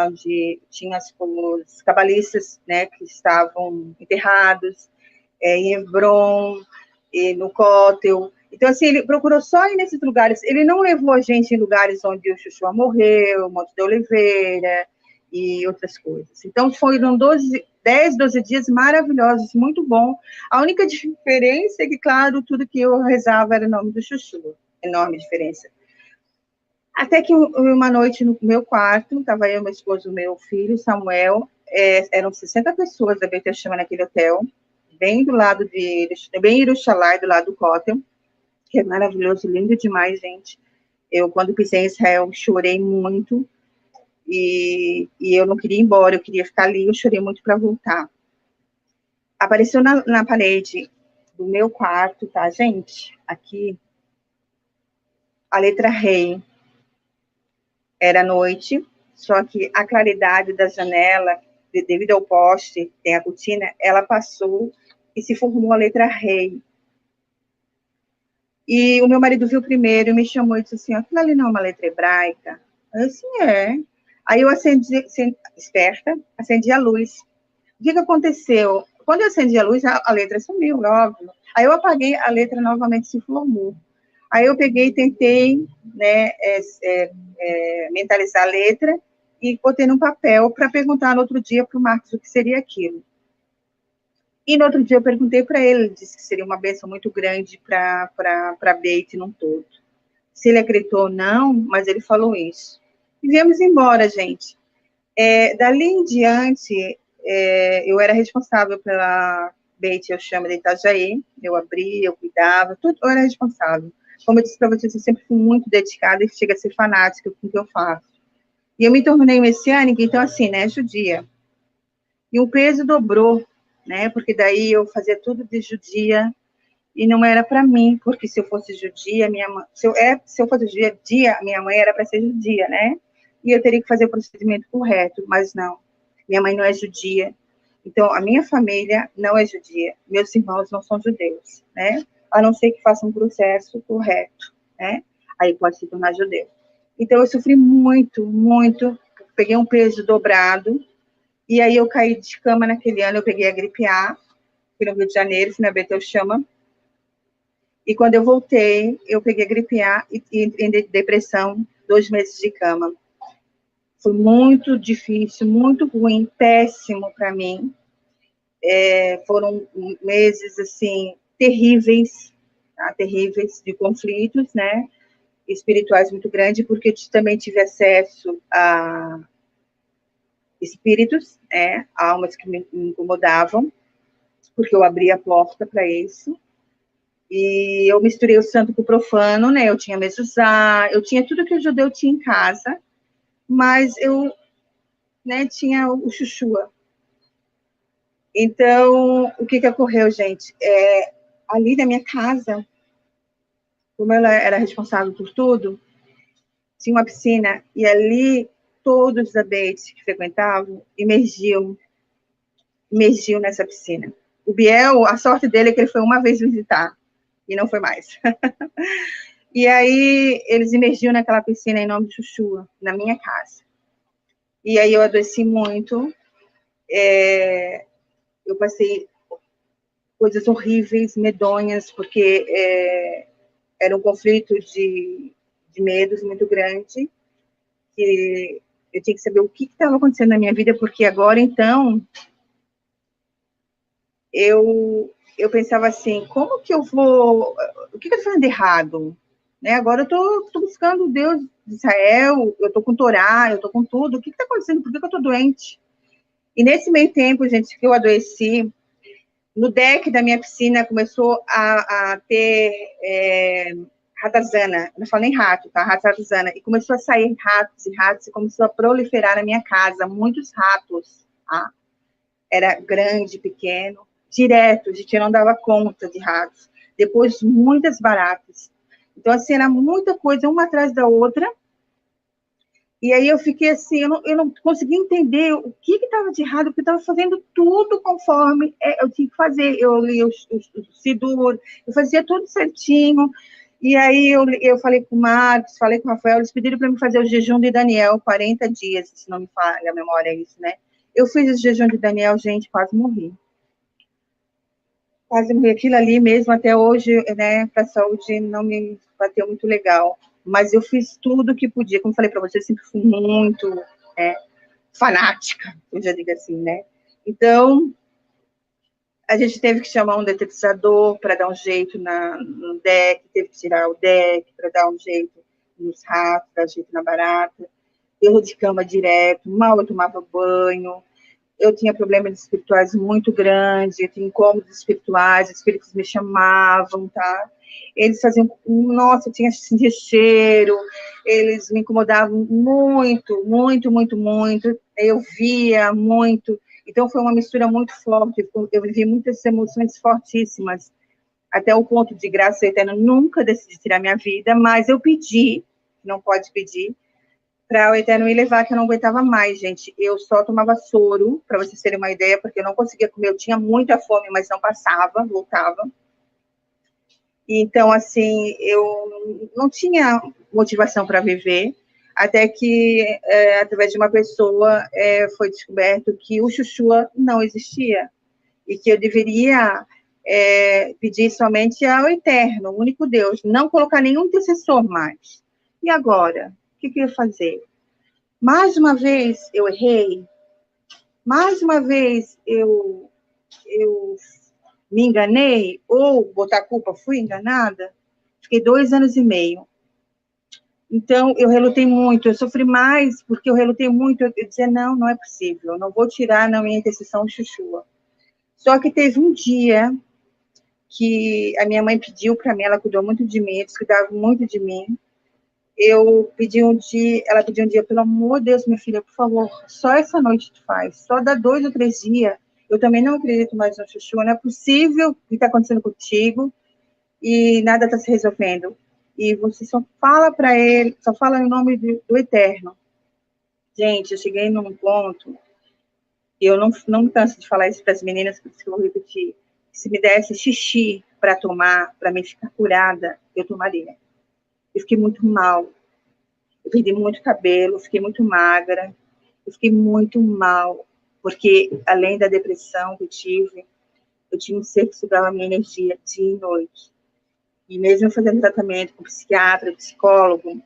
onde tinha os cabalistas, né, que estavam enterrados, em Hebron, e no Cótel. Então, assim, ele procurou só ir nesses lugares. Ele não levou a gente em lugares onde o Chuchua morreu, Monte da Oliveira e outras coisas. Então, foram 12 10, 12 dias maravilhosos, muito bom. A única diferença é que, claro, tudo que eu rezava era o nome do Chuchu. Enorme diferença. Até que uma noite no meu quarto, estava eu, meu esposo, meu filho, Samuel, eram 60 pessoas da Beit Chama naquele hotel, bem do lado bem em Yerushalayim, do lado do Kotel, que é maravilhoso, lindo demais, gente. Eu, quando pisei em Israel, chorei muito, e eu não queria ir embora, eu queria ficar ali, eu chorei muito para voltar. Apareceu na parede do meu quarto, tá, gente? Aqui, a letra Rei. Era noite, só que a claridade da janela, devido ao poste, tem a cortina, ela passou e se formou a letra Rei. E o meu marido viu primeiro e me chamou e disse assim, aquilo ali não é uma letra hebraica? Eu disse, é. Aí eu acendi, esperta, acendi a luz. O que aconteceu? Quando eu acendi a luz, a letra sumiu, óbvio. Aí eu apaguei, a letra novamente se formou. Aí eu peguei e tentei, né, mentalizar a letra e botei num papel para perguntar no outro dia para o Marcos o que seria aquilo. E no outro dia eu perguntei para ele, ele disse que seria uma bênção muito grande para Beit num todo. Se ele acreditou ou não, mas ele falou isso. E viemos embora, gente. Dali em diante, eu era responsável pela Beit, eu chamo de Itajaí, eu abria, eu cuidava, tudo, eu era responsável. Como eu disse para vocês, eu sempre fui muito dedicada e chega a ser fanática com o que eu faço. E eu me tornei messiânica, então assim, né, judia. E o peso dobrou, né, porque daí eu fazia tudo de judia e não era para mim, porque se eu fosse judia, minha mãe, se eu fosse judia, minha mãe era para ser judia, né? E eu teria que fazer o procedimento correto, mas não. Minha mãe não é judia. Então, a minha família não é judia. Meus irmãos não são judeus, né? A não ser que façam um processo correto, né? Aí pode se tornar judeu. Então, eu sofri muito, muito. Peguei um peso dobrado. E aí, eu caí de cama naquele ano. Eu peguei a gripe A. Fui no Rio de Janeiro, fui na Beit Chama. E quando eu voltei, eu peguei a gripe A e entrei em depressão, 2 meses de cama. Foi muito difícil, muito ruim, péssimo para mim. Foram meses, assim, terríveis, tá? Terríveis, de conflitos, né, espirituais muito grandes, porque eu também tive acesso a espíritos, né, almas que me incomodavam, porque eu abri a porta para isso, e eu misturei o santo com o profano, né, eu tinha mezuzá, eu tinha tudo que o judeu tinha em casa, mas eu, né, tinha o chuchua. Então, o que ocorreu, gente? Ali na minha casa, como ela era responsável por tudo, tinha uma piscina, e ali todos os Beit que frequentavam imergiam nessa piscina. O Biel, a sorte dele é que ele foi uma vez visitar, e não foi mais. E aí, eles imergiam naquela piscina em nome de Chuchua, na minha casa. E aí eu adoeci muito, eu passei coisas horríveis, medonhas, porque era um conflito de medos muito grande, que eu tinha que saber o que estava acontecendo na minha vida, porque agora, então, eu pensava assim, como que eu vou, o que eu estou fazendo de errado? Né? Agora eu estou buscando o Deus de Israel, eu estou com Torá, eu estou com tudo, o que está acontecendo? Por que eu estou doente? E nesse meio tempo, gente, que eu adoeci, no deck da minha piscina começou a ter ratazana, não falo nem rato, tá? Ratazana, e começou a sair ratos e ratos, e começou a proliferar na minha casa, muitos ratos, tá? Era grande, pequeno, direto, a gente não dava conta de ratos. Depois, muitas baratas. Então, assim, era muita coisa, uma atrás da outra. E aí eu fiquei assim, eu não conseguia entender o que estava de errado, porque eu estava fazendo tudo conforme eu tinha que fazer. Eu li o Sidur, eu fazia tudo certinho. E aí eu falei com o Marcos, falei com o Rafael, eles pediram para mim fazer o jejum de Daniel, 40 dias, se não me falha a memória, é isso, né? Eu fiz esse jejum de Daniel, gente, quase morri. Quase morri. Aquilo ali mesmo, até hoje, né, para a saúde, não me bateu muito legal. Mas eu fiz tudo o que podia. Como falei para você, eu sempre fui muito fanática, eu já digo assim, né? Então, a gente teve que chamar um detetizador para dar um jeito no deck, teve que tirar o deck para dar um jeito nos ratos, dar um jeito na barata, erro de cama direto, mal eu tomava banho, eu tinha problemas espirituais muito grandes, eu tinha incômodos espirituais, espíritos me chamavam, tá? Eles faziam, nossa, eu sentia cheiro, eles me incomodavam muito, muito, muito, muito, eu via muito, então foi uma mistura muito forte, eu vivi muitas emoções fortíssimas, até o ponto de graça eterna, nunca decidi tirar minha vida, mas eu pedi, não pode pedir, para o Eterno me levar, que eu não aguentava mais, gente. Eu só tomava soro, para vocês terem uma ideia, porque eu não conseguia comer, eu tinha muita fome, mas não passava, voltava. Então, assim, eu não tinha motivação para viver, até que, através de uma pessoa, foi descoberto que o Chuchua não existia, e que eu deveria pedir somente ao Eterno, o único Deus, não colocar nenhum intercessor mais. E agora? O que eu ia fazer? Mais uma vez eu errei, mais uma vez eu me enganei, ou botar a culpa, fui enganada. Fiquei 2 anos e meio. Então, eu relutei muito, eu sofri mais, porque eu relutei muito, eu dizia, não é possível, eu não vou tirar na minha intercessão Chuchua. Só que teve um dia que a minha mãe pediu para mim, ela cuidou muito de mim, cuidava muito de mim, ela pediu um dia, pelo amor de Deus, minha filha, por favor, só essa noite tu faz, só dá 2 ou 3 dias, eu também não acredito mais no Chuchu, não é possível o que está acontecendo contigo, e nada está se resolvendo, e você só fala para ele, só fala em nome do Eterno. Gente, eu cheguei num ponto, e eu não me canso de falar isso para as meninas, por isso que eu vou repetir, se me desse xixi para tomar, para mim ficar curada, eu tomaria. Eu fiquei muito mal, eu perdi muito cabelo, fiquei muito magra, eu fiquei muito mal, porque além da depressão que eu tive, eu tinha um ser que sugava a minha energia dia e noite. E mesmo fazendo tratamento com psiquiatra, psicólogo,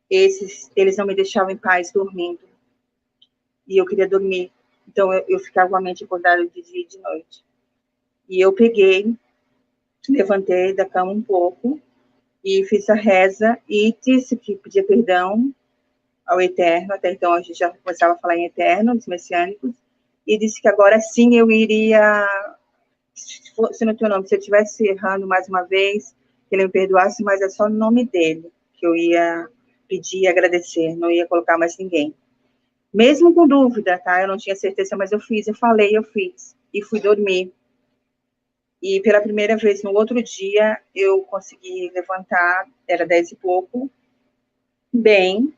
eles não me deixavam em paz dormindo. E eu queria dormir. Então eu ficava com a mente acordada de dia e de noite. E eu peguei, levantei da cama um pouco, e fiz a reza, e disse que pedia perdão ao Eterno, até então a gente já começava a falar em Eterno, dos messiânicos, e disse que agora sim eu iria, se no teu nome, se eu estivesse errando mais uma vez, que ele me perdoasse, mas é só no nome dele, que eu ia pedir e agradecer, não ia colocar mais ninguém. Mesmo com dúvida, tá? Eu não tinha certeza, mas eu fiz, eu falei, eu fiz, e fui dormir. E pela primeira vez, no outro dia, eu consegui levantar, era 10 e pouco, bem,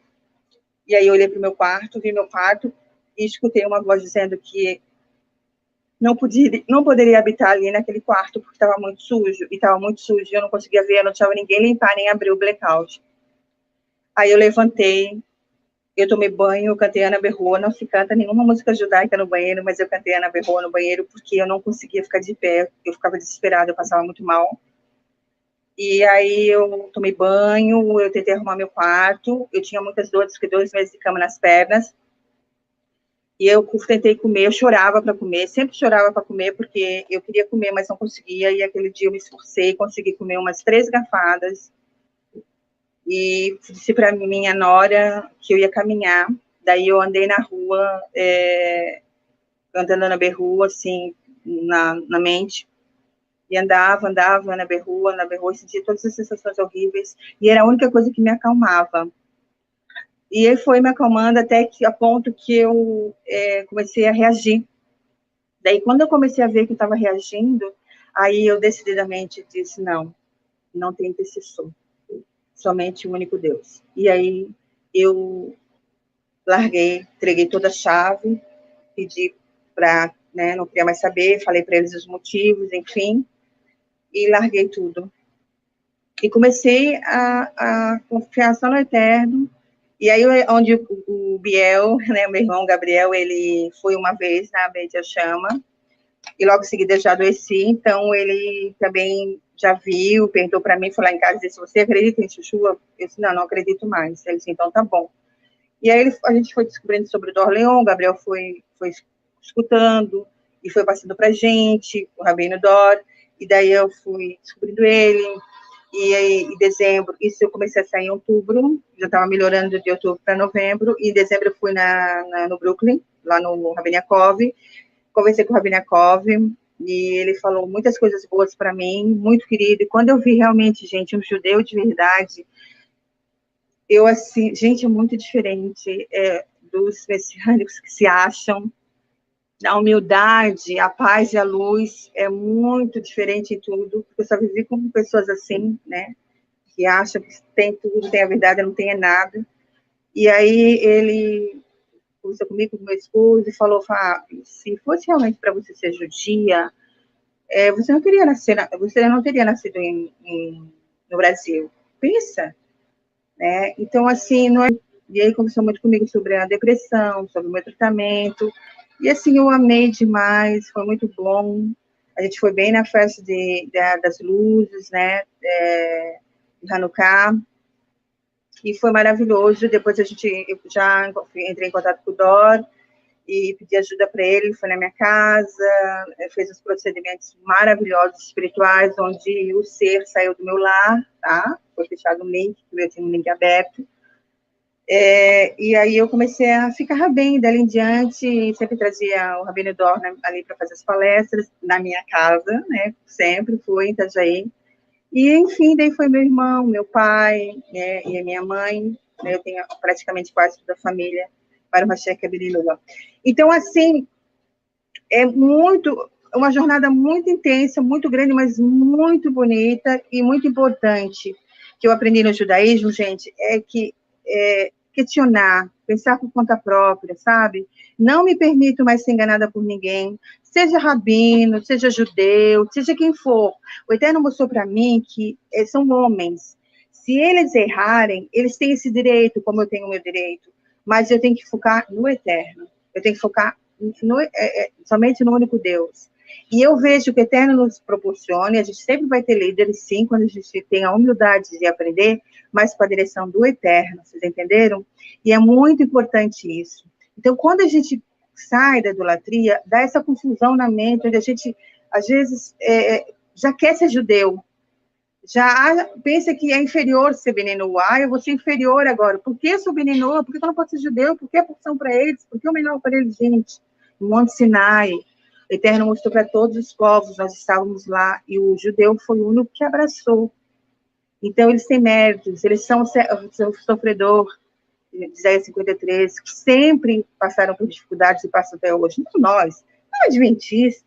e aí eu olhei para o meu quarto, vi meu quarto, e escutei uma voz dizendo que não poderia habitar ali naquele quarto, porque estava muito sujo, e estava muito sujo, eu não conseguia ver, eu não tinha ninguém limpar, nem abrir o blackout. Aí eu levantei, eu tomei banho, eu cantei Ana Berroa, não se canta nenhuma música judaica no banheiro, mas eu cantei Ana Berroa no banheiro, porque eu não conseguia ficar de pé, eu ficava desesperada, eu passava muito mal. E aí eu tomei banho, eu tentei arrumar meu quarto, eu tinha muitas dores, fiquei 2 meses de cama nas pernas, e eu tentei comer, eu chorava para comer, sempre chorava para comer, porque eu queria comer, mas não conseguia, e aquele dia eu me esforcei, consegui comer umas 3 garfadas, e disse para minha nora que eu ia caminhar, daí eu andei na rua, andando na berrua, assim, na mente, e andava na berrua, e sentia todas as sensações horríveis, e era a única coisa que me acalmava. E ele foi me acalmando até que, a ponto que eu comecei a reagir. Daí, quando eu comecei a ver que eu estava reagindo, aí eu decididamente disse, não tem intercessor, somente o único Deus. E aí eu larguei, entreguei toda a chave, pedi para, não queria mais saber, falei para eles os motivos, enfim, e larguei tudo. E comecei a confiar só no Eterno. E aí, onde o Biel, né, meu irmão Gabriel, ele foi uma vez na Beit Chama, e logo em seguida eu já adoeci, então ele também já viu, perguntou para mim, foi lá em casa e disse, você acredita em Chuchu? Eu disse, não acredito mais. Ele disse, então tá bom. E aí a gente foi descobrindo sobre o Dorleon, o Gabriel foi escutando, e foi passando para a gente, o Rabino Dor, e daí eu fui descobrindo ele, e aí, em dezembro, isso eu comecei a sair em outubro, já estava melhorando de outubro para novembro, e em dezembro eu fui no Brooklyn, lá no Rabino Yaakov, conversei com o Rabino Yaakov, e ele falou muitas coisas boas para mim, muito querido, e quando eu vi realmente, gente, um judeu de verdade, eu, assim, gente, é muito diferente dos messiânicos que se acham, a humildade, a paz e a luz é muito diferente em tudo, porque eu só vivi com pessoas assim, né, que acham que tem tudo, tem a verdade, não tem nada. E aí ele conversou comigo, com meu esposo, e falou, Fábio, se fosse realmente para você ser judia, você não teria nascido no Brasil. Pensa, né? Então, assim, e aí conversou muito comigo sobre a depressão, sobre o meu tratamento, e assim, eu amei demais, foi muito bom. A gente foi bem na festa das luzes, né, de Hanukkah, e foi maravilhoso. Depois eu já entrei em contato com o Dor, e pedi ajuda para ele foi na minha casa, fez os procedimentos maravilhosos espirituais, onde o ser saiu do meu lar, tá? Foi fechado um link, eu tinha um link aberto, e aí eu comecei a ficar bem dali em diante, sempre trazia o Rabino Dor ali para fazer as palestras, na minha casa, né, sempre fui em Itajaí, e enfim, daí foi meu irmão, meu pai, né, e a minha mãe, né, eu tenho praticamente quase toda a família, para o Mashiach Abiriluga. Então, assim, uma jornada muito intensa, muito grande, mas muito bonita e muito importante, que eu aprendi no judaísmo, gente, questionar, pensar por conta própria, sabe? Não me permito mais ser enganada por ninguém, seja rabino, seja judeu, seja quem for. O Eterno mostrou para mim que são homens. Se eles errarem, eles têm esse direito, como eu tenho o meu direito, mas eu tenho que focar no Eterno. Eu tenho que focar somente no único Deus. E eu vejo que o Eterno nos proporciona, e a gente sempre vai ter líderes, sim, quando a gente tem a humildade de aprender, mas com a direção do Eterno, vocês entenderam? E é muito importante isso. Então, quando a gente sai da idolatria, dá essa confusão na mente, onde a gente, às vezes, já quer ser judeu, já pensa que é inferior ser Beninu. Eu vou ser inferior agora. Por que sou Beninu? Por que eu não posso ser judeu? Por que a porção para eles? Por que o melhor para eles, gente? No Monte Sinai, o Eterno mostrou para todos os povos, nós estávamos lá, e o judeu foi o único que abraçou. Então, eles têm méritos, eles são sofredor, Isaías 53, que sempre passaram por dificuldades e passam até hoje. Não nós, não adventistas.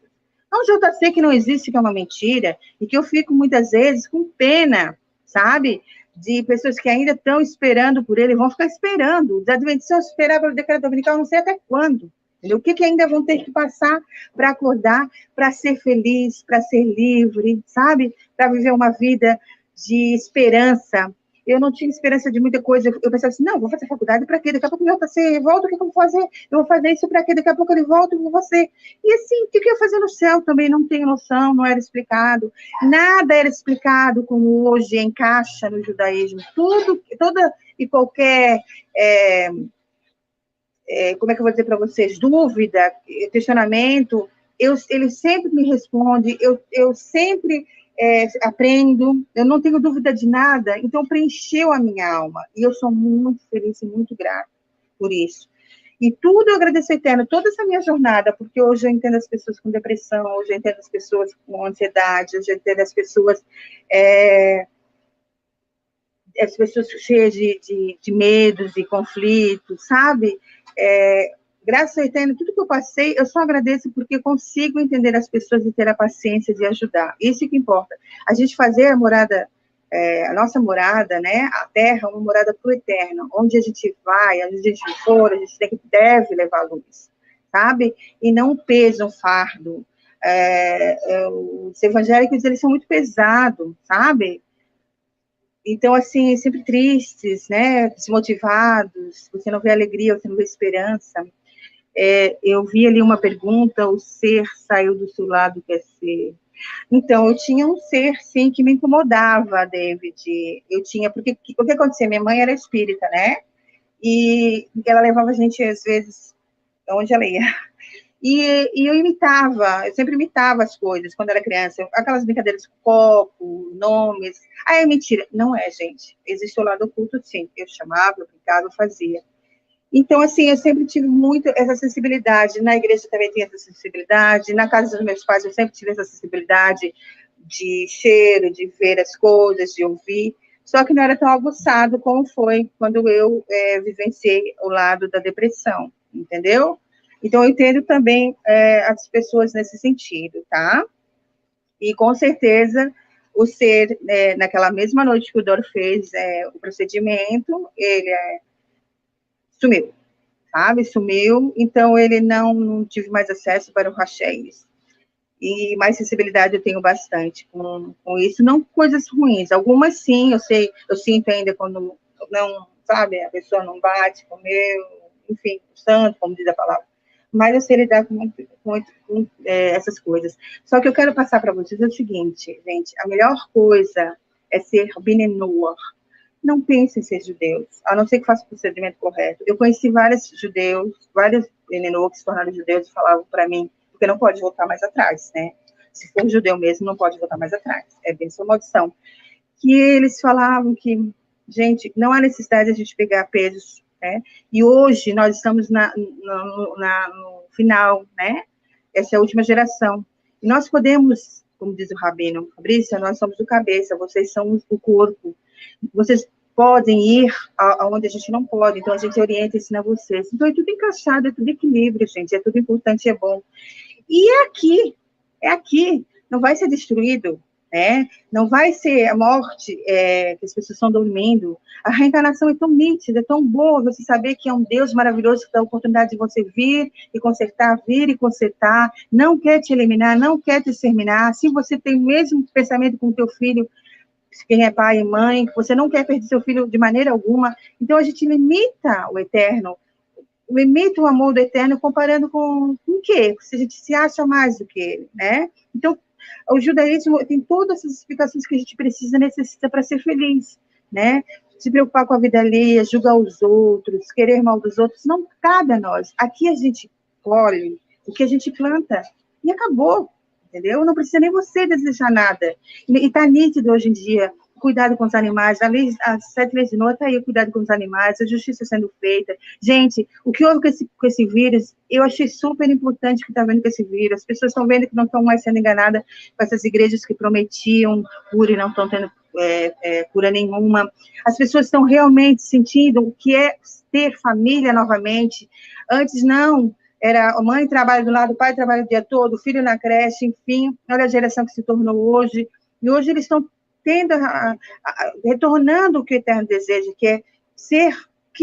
Não JC que não existe, que é uma mentira, e que eu fico muitas vezes com pena, sabe? De pessoas que ainda estão esperando por ele, vão ficar esperando. Os adventistas vão esperar pelo decreto dominical, não sei até quando. Entendeu? O que ainda vão ter que passar para acordar, para ser feliz, para ser livre, sabe? Para viver uma vida de esperança. Eu não tinha esperança de muita coisa. Eu pensava assim, não, vou fazer faculdade para quê? Daqui a pouco o JC volta, o que eu vou fazer? Eu vou fazer isso para quê? Daqui a pouco ele volta, eu vou fazer. E assim, o que eu ia fazer no céu também? Não tenho noção, não era explicado. Nada era explicado como hoje encaixa no judaísmo. Toda e qualquer... como é que eu vou dizer para vocês? Dúvida, questionamento, ele sempre me responde, eu sempre... aprendo, eu não tenho dúvida de nada, então preencheu a minha alma, e eu sou muito feliz e muito grata por isso. E tudo eu agradeço ao Eterno, toda essa minha jornada, porque hoje eu entendo as pessoas com depressão, hoje eu entendo as pessoas com ansiedade, hoje eu entendo as pessoas cheias de medos e conflitos, sabe? Graças ao Eterno, tudo que eu passei, eu só agradeço porque eu consigo entender as pessoas e ter a paciência de ajudar. Isso que importa. A gente fazer a morada, a nossa morada, né, a terra, uma morada para o Eterno. Onde a gente vai, onde a gente for, a gente deve levar luz, sabe? E não um peso, um fardo. Os evangélicos, eles são muito pesados, sabe? Então, assim, sempre tristes, né, desmotivados, você não vê alegria, você não vê esperança. Eu vi ali uma pergunta, o ser saiu do seu lado, quer ser... Então, eu tinha um ser, sim, que me incomodava, David. Porque o que acontecia? Minha mãe era espírita, né? E ela levava a gente, às vezes, onde ela ia. E eu sempre imitava as coisas quando era criança, aquelas brincadeiras com copo, nomes. Ah, é mentira. Não é, gente. Existe o lado oculto, sim. Eu chamava, eu brincava, eu fazia. Então, assim, eu sempre tive muito essa sensibilidade. Na igreja também tinha essa sensibilidade. Na casa dos meus pais eu sempre tive essa sensibilidade de cheiro, de ver as coisas, de ouvir. Só que não era tão aguçado como foi quando eu vivenciei o lado da depressão, entendeu? Então, eu entendo também as pessoas nesse sentido, tá? E, com certeza, o ser, naquela mesma noite que o Dor fez o procedimento, ele sumiu, sabe? Sumiu, então ele não tive mais acesso para o racheiros. E mais sensibilidade eu tenho bastante com isso, não coisas ruins, algumas sim, eu sinto ainda quando não, sabe, a pessoa não bate, comeu, enfim, santo, como diz a palavra, mas eu sei lidar com essas coisas. Só que eu quero passar para vocês o seguinte, gente, a melhor coisa é ser Binenor. Não pense em ser judeus, a não ser que faça o procedimento correto. Eu conheci vários judeus, vários Binenor que se tornaram judeus e falavam para mim, porque não pode voltar mais atrás, né? Se for judeu mesmo, não pode voltar mais atrás. É bem sua maldição. Que eles falavam que, gente, não há necessidade de a gente pegar pesos, né? E hoje nós estamos no final, né? Essa é a última geração. E nós podemos, como diz o Rabino, Fabrícia, nós somos o cabeça, vocês são o corpo. Vocês podem ir aonde a gente não pode, então a gente orienta e ensina vocês. Então é tudo encaixado, é tudo equilíbrio, gente, é tudo importante, é bom. E é aqui, não vai ser destruído, né? Não vai ser a morte que as pessoas estão dormindo. A reencarnação é tão nítida, é tão boa, você saber que é um Deus maravilhoso que dá a oportunidade de você vir e consertar, não quer te eliminar, não quer te exterminar. Se você tem o mesmo pensamento com o teu filho, quem é pai e mãe, que você não quer perder seu filho de maneira alguma, então a gente limita o eterno, limita o amor do eterno comparando com o quê? Se a gente se acha mais do que ele, né? Então, o judaísmo tem todas essas explicações que a gente necessita para ser feliz, né? Se preocupar com a vida alheia, julgar os outros, querer mal dos outros, não cabe a nós. Aqui a gente colhe o que a gente planta e acabou, entendeu? Não precisa nem você desejar nada. E está nítido hoje em dia cuidado com os animais, as 7 leis de Noé está aí, o cuidado com os animais, a justiça sendo feita. Gente, o que houve com esse vírus, eu achei super importante que está vendo com esse vírus, as pessoas estão vendo que não estão mais sendo enganadas com essas igrejas que prometiam cura e não estão tendo cura nenhuma, as pessoas estão realmente sentindo o que é ter família novamente, antes não, era a mãe trabalha do lado, o pai trabalha o dia todo, o filho na creche, enfim, olha a geração que se tornou hoje, e hoje eles estão retornando o que o Eterno deseja, que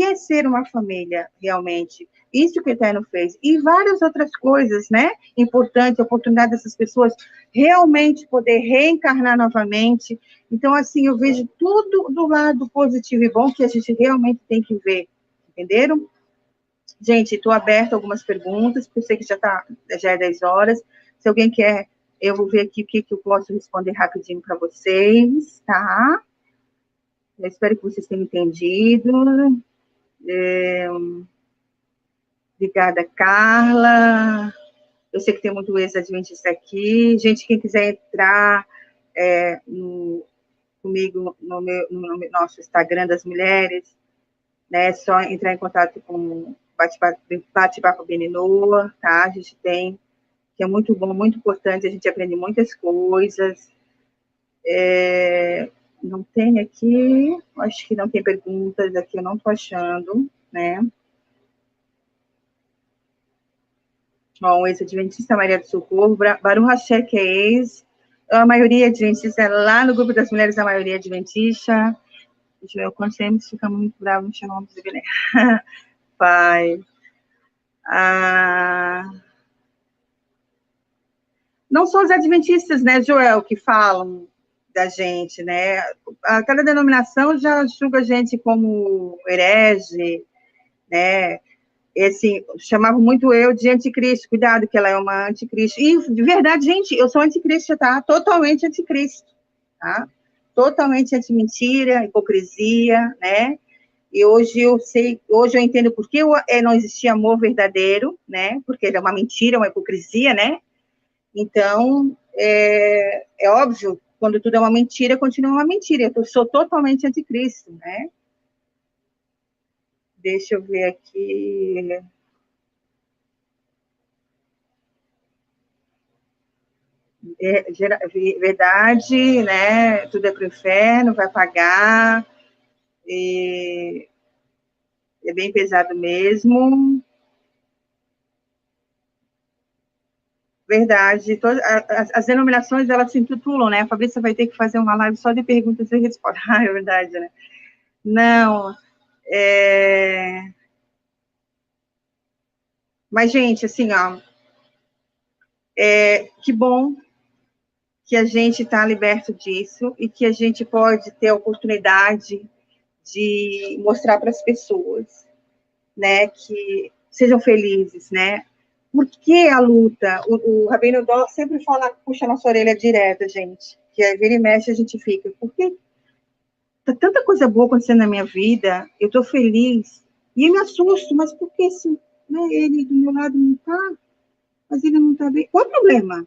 é ser uma família, realmente. Isso que o Eterno fez. E várias outras coisas, né? Importante, a oportunidade dessas pessoas realmente poder reencarnar novamente. Então, assim, eu vejo tudo do lado positivo e bom que a gente realmente tem que ver. Entenderam? Gente, estou aberta a algumas perguntas, porque eu sei que já é 10 horas. Se alguém quer, eu vou ver aqui o que eu posso responder rapidinho para vocês, tá? Eu espero que vocês tenham entendido. Obrigada, Carla. Eu sei que tem muito ex-adventista aqui. Gente, quem quiser entrar comigo no nosso Instagram das mulheres, né, é só entrar em contato com Bate-Papo Beninoa, tá? A gente tem, que é muito bom, muito importante, a gente aprende muitas coisas. Não tem aqui, acho que não tem perguntas aqui, eu não estou achando, né? Bom, ex-adventista Maria do Socorro, Baruch Hashem, que é ex, a maioria adventista, lá no grupo das mulheres, a maioria adventista. Deixa eu ver, quando sempre fica muito bravo, me chamamos de Guilherme. Pai. Não são os adventistas, né, Joel, que falam da gente, né? Cada denominação já julga a gente como herege, né? E, assim, chamavam muito eu de anticristo, cuidado que ela é uma anticristo. E, de verdade, gente, eu sou anticristo, tá? Totalmente anticristo, tá? Totalmente anti-mentira, hipocrisia, né? E hoje eu sei, hoje eu entendo por que não existia amor verdadeiro, né? Porque é uma mentira, uma hipocrisia, né? Então, é óbvio, quando tudo é uma mentira, continua uma mentira. Eu sou totalmente anticristo, né? Deixa eu ver aqui. Verdade, né? Tudo é para o inferno, vai pagar. E é bem pesado mesmo. Verdade. As denominações, elas se intitulam, né? A Fabrícia vai ter que fazer uma live só de perguntas e respostas. Ah, é verdade, né? Não. Mas, gente, assim, ó, que bom que a gente está liberto disso e que a gente pode ter a oportunidade de mostrar para as pessoas, né, que sejam felizes, né? Por que a luta? O Rabino Dó sempre fala, puxa a nossa orelha direta, gente, que a vira e mexe a gente fica, porque tá tanta coisa boa acontecendo na minha vida, eu tô feliz, e eu me assusto, mas por que se, né, ele do meu lado não tá, mas ele não tá bem? Qual é o problema?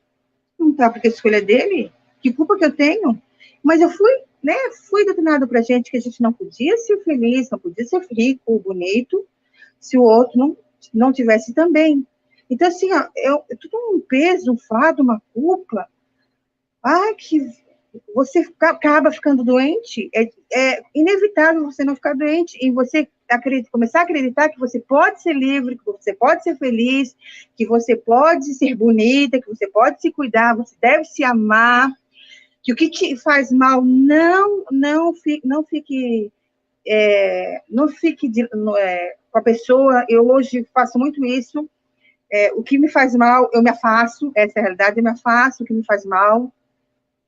Não tá porque a escolha é dele? Que culpa que eu tenho? Mas eu fui, né, foi determinado pra gente que a gente não podia ser feliz, não podia ser rico, bonito, se o outro não tivesse também. Então, assim, ó, tudo um peso, um fardo, uma culpa. Ah, que você acaba ficando doente. É inevitável você não ficar doente e você começar a acreditar que você pode ser livre, que você pode ser feliz, que você pode ser bonita, que você pode se cuidar, você deve se amar, que o que te faz mal não fique com a pessoa. Eu hoje faço muito isso. O que me faz mal, eu me afasto. Essa é a realidade, eu me afasto. O que me faz mal,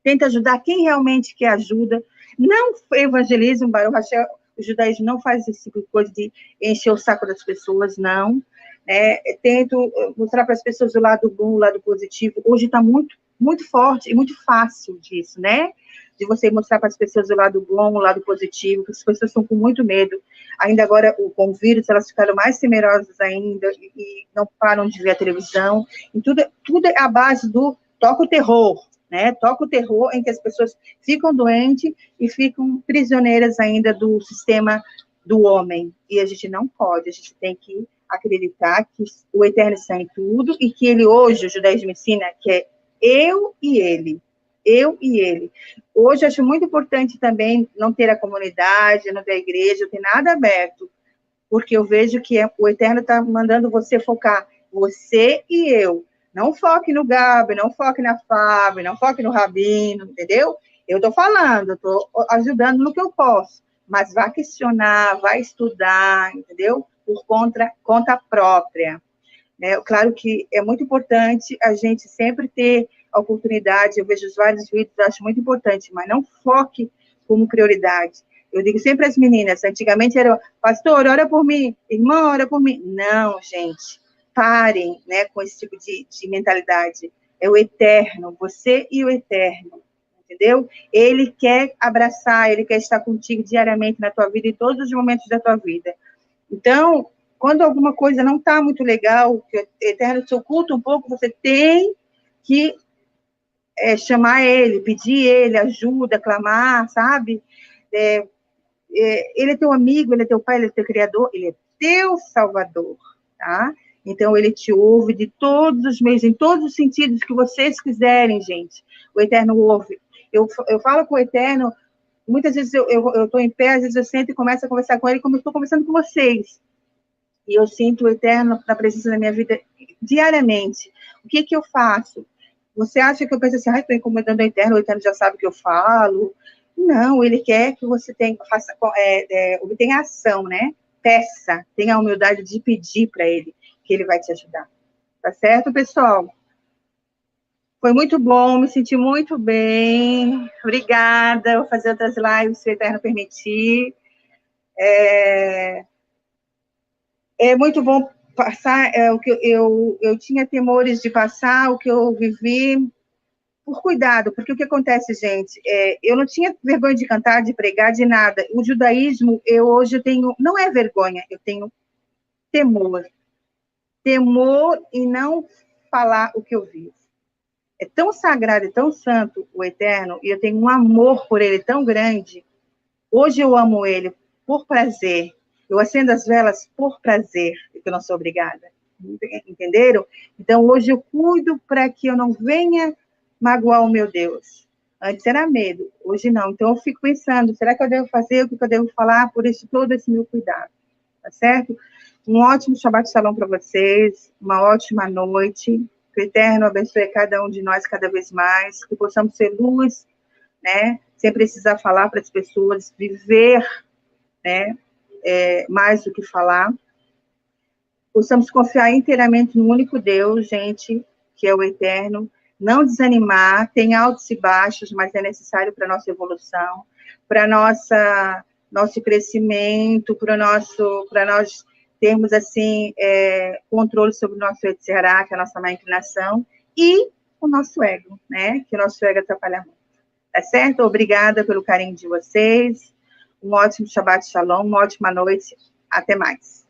tenta ajudar quem realmente quer ajuda. Não evangeliza, Baruch Hashem, o judaísmo não faz esse tipo de coisa de encher o saco das pessoas, não. Tento mostrar para as pessoas o lado bom, o lado positivo. Hoje está muito, muito forte e muito fácil disso, né? De você mostrar para as pessoas o lado bom, o lado positivo, que as pessoas estão com muito medo. Ainda agora, com o vírus, elas ficaram mais temerosas ainda e não param de ver a televisão. E tudo é a base do toca o terror, né? Toca o terror em que as pessoas ficam doentes e ficam prisioneiras ainda do sistema do homem. E a gente não pode, a gente tem que acreditar que o Eterno está em tudo e que ele hoje, o judaísmo ensina que é eu e ele. Eu e ele. Hoje, acho muito importante também não ter a comunidade, não ter a igreja, não ter nada aberto, porque eu vejo que o Eterno está mandando você focar, você e eu. Não foque no Gabi, não foque na Fábio, não foque no Rabino, entendeu? Eu estou falando, eu estou ajudando no que eu posso, mas vá questionar, vá estudar, entendeu? Por conta própria. Claro que é muito importante a gente sempre ter a oportunidade, eu vejo os vários vídeos, acho muito importante, mas não foque como prioridade. Eu digo sempre às meninas, antigamente era, pastor, ora por mim, irmã, ora por mim. Não, gente, parem, né, com esse tipo de mentalidade. É o eterno, você e o eterno, entendeu? Ele quer abraçar, ele quer estar contigo diariamente na tua vida, em todos os momentos da tua vida. Então, quando alguma coisa não está muito legal, que o eterno se oculta um pouco, você tem que chamar ele, pedir ele ajuda, clamar, sabe? Ele é teu amigo, ele é teu pai, ele é teu criador, ele é teu salvador, tá? Então, ele te ouve de todos os meios, em todos os sentidos que vocês quiserem, gente. O Eterno ouve. Eu falo com o Eterno, muitas vezes eu estou em pé, às vezes eu sento e começo a conversar com ele como eu estou conversando com vocês. E eu sinto o Eterno na presença da minha vida diariamente. O que eu faço? Você acha que eu penso assim, estou incomodando o Eterno já sabe o que eu falo? Não, ele quer que você obtenha ação, né? Peça, tenha a humildade de pedir para ele, que ele vai te ajudar. Tá certo, pessoal? Foi muito bom, me senti muito bem. Obrigada, vou fazer outras lives, se o Eterno permitir. É muito bom passar o que eu tinha temores de passar, o que eu vivi, por cuidado, porque o que acontece, gente, eu não tinha vergonha de cantar, de pregar, de nada. O judaísmo, hoje eu tenho, não é vergonha, eu tenho temor. Temor em não falar o que eu vivo. É tão sagrado e tão santo o Eterno, e eu tenho um amor por ele tão grande. Hoje eu amo ele por prazer. Eu acendo as velas por prazer, porque eu não sou obrigada. Entenderam? Então, hoje eu cuido para que eu não venha magoar o meu Deus. Antes era medo, hoje não. Então, eu fico pensando, será que eu devo fazer? O que eu devo falar? Por isso, todo esse meu cuidado. Tá certo? Um ótimo Shabbat Shalom para vocês, uma ótima noite. Que o Eterno abençoe cada um de nós cada vez mais, que possamos ser luz, né? Sem precisar falar para as pessoas, viver, né? Mais do que falar. Possamos confiar inteiramente no único Deus, gente, que é o Eterno. Não desanimar, tem altos e baixos, mas é necessário para a nossa evolução, para nosso crescimento, para nós termos, assim, controle sobre o nosso Yetzirah, que é a nossa má inclinação, e o nosso ego, né? Que o nosso ego atrapalha muito. Tá certo? Obrigada pelo carinho de vocês. Um ótimo Shabbat Shalom, uma ótima noite. Até mais.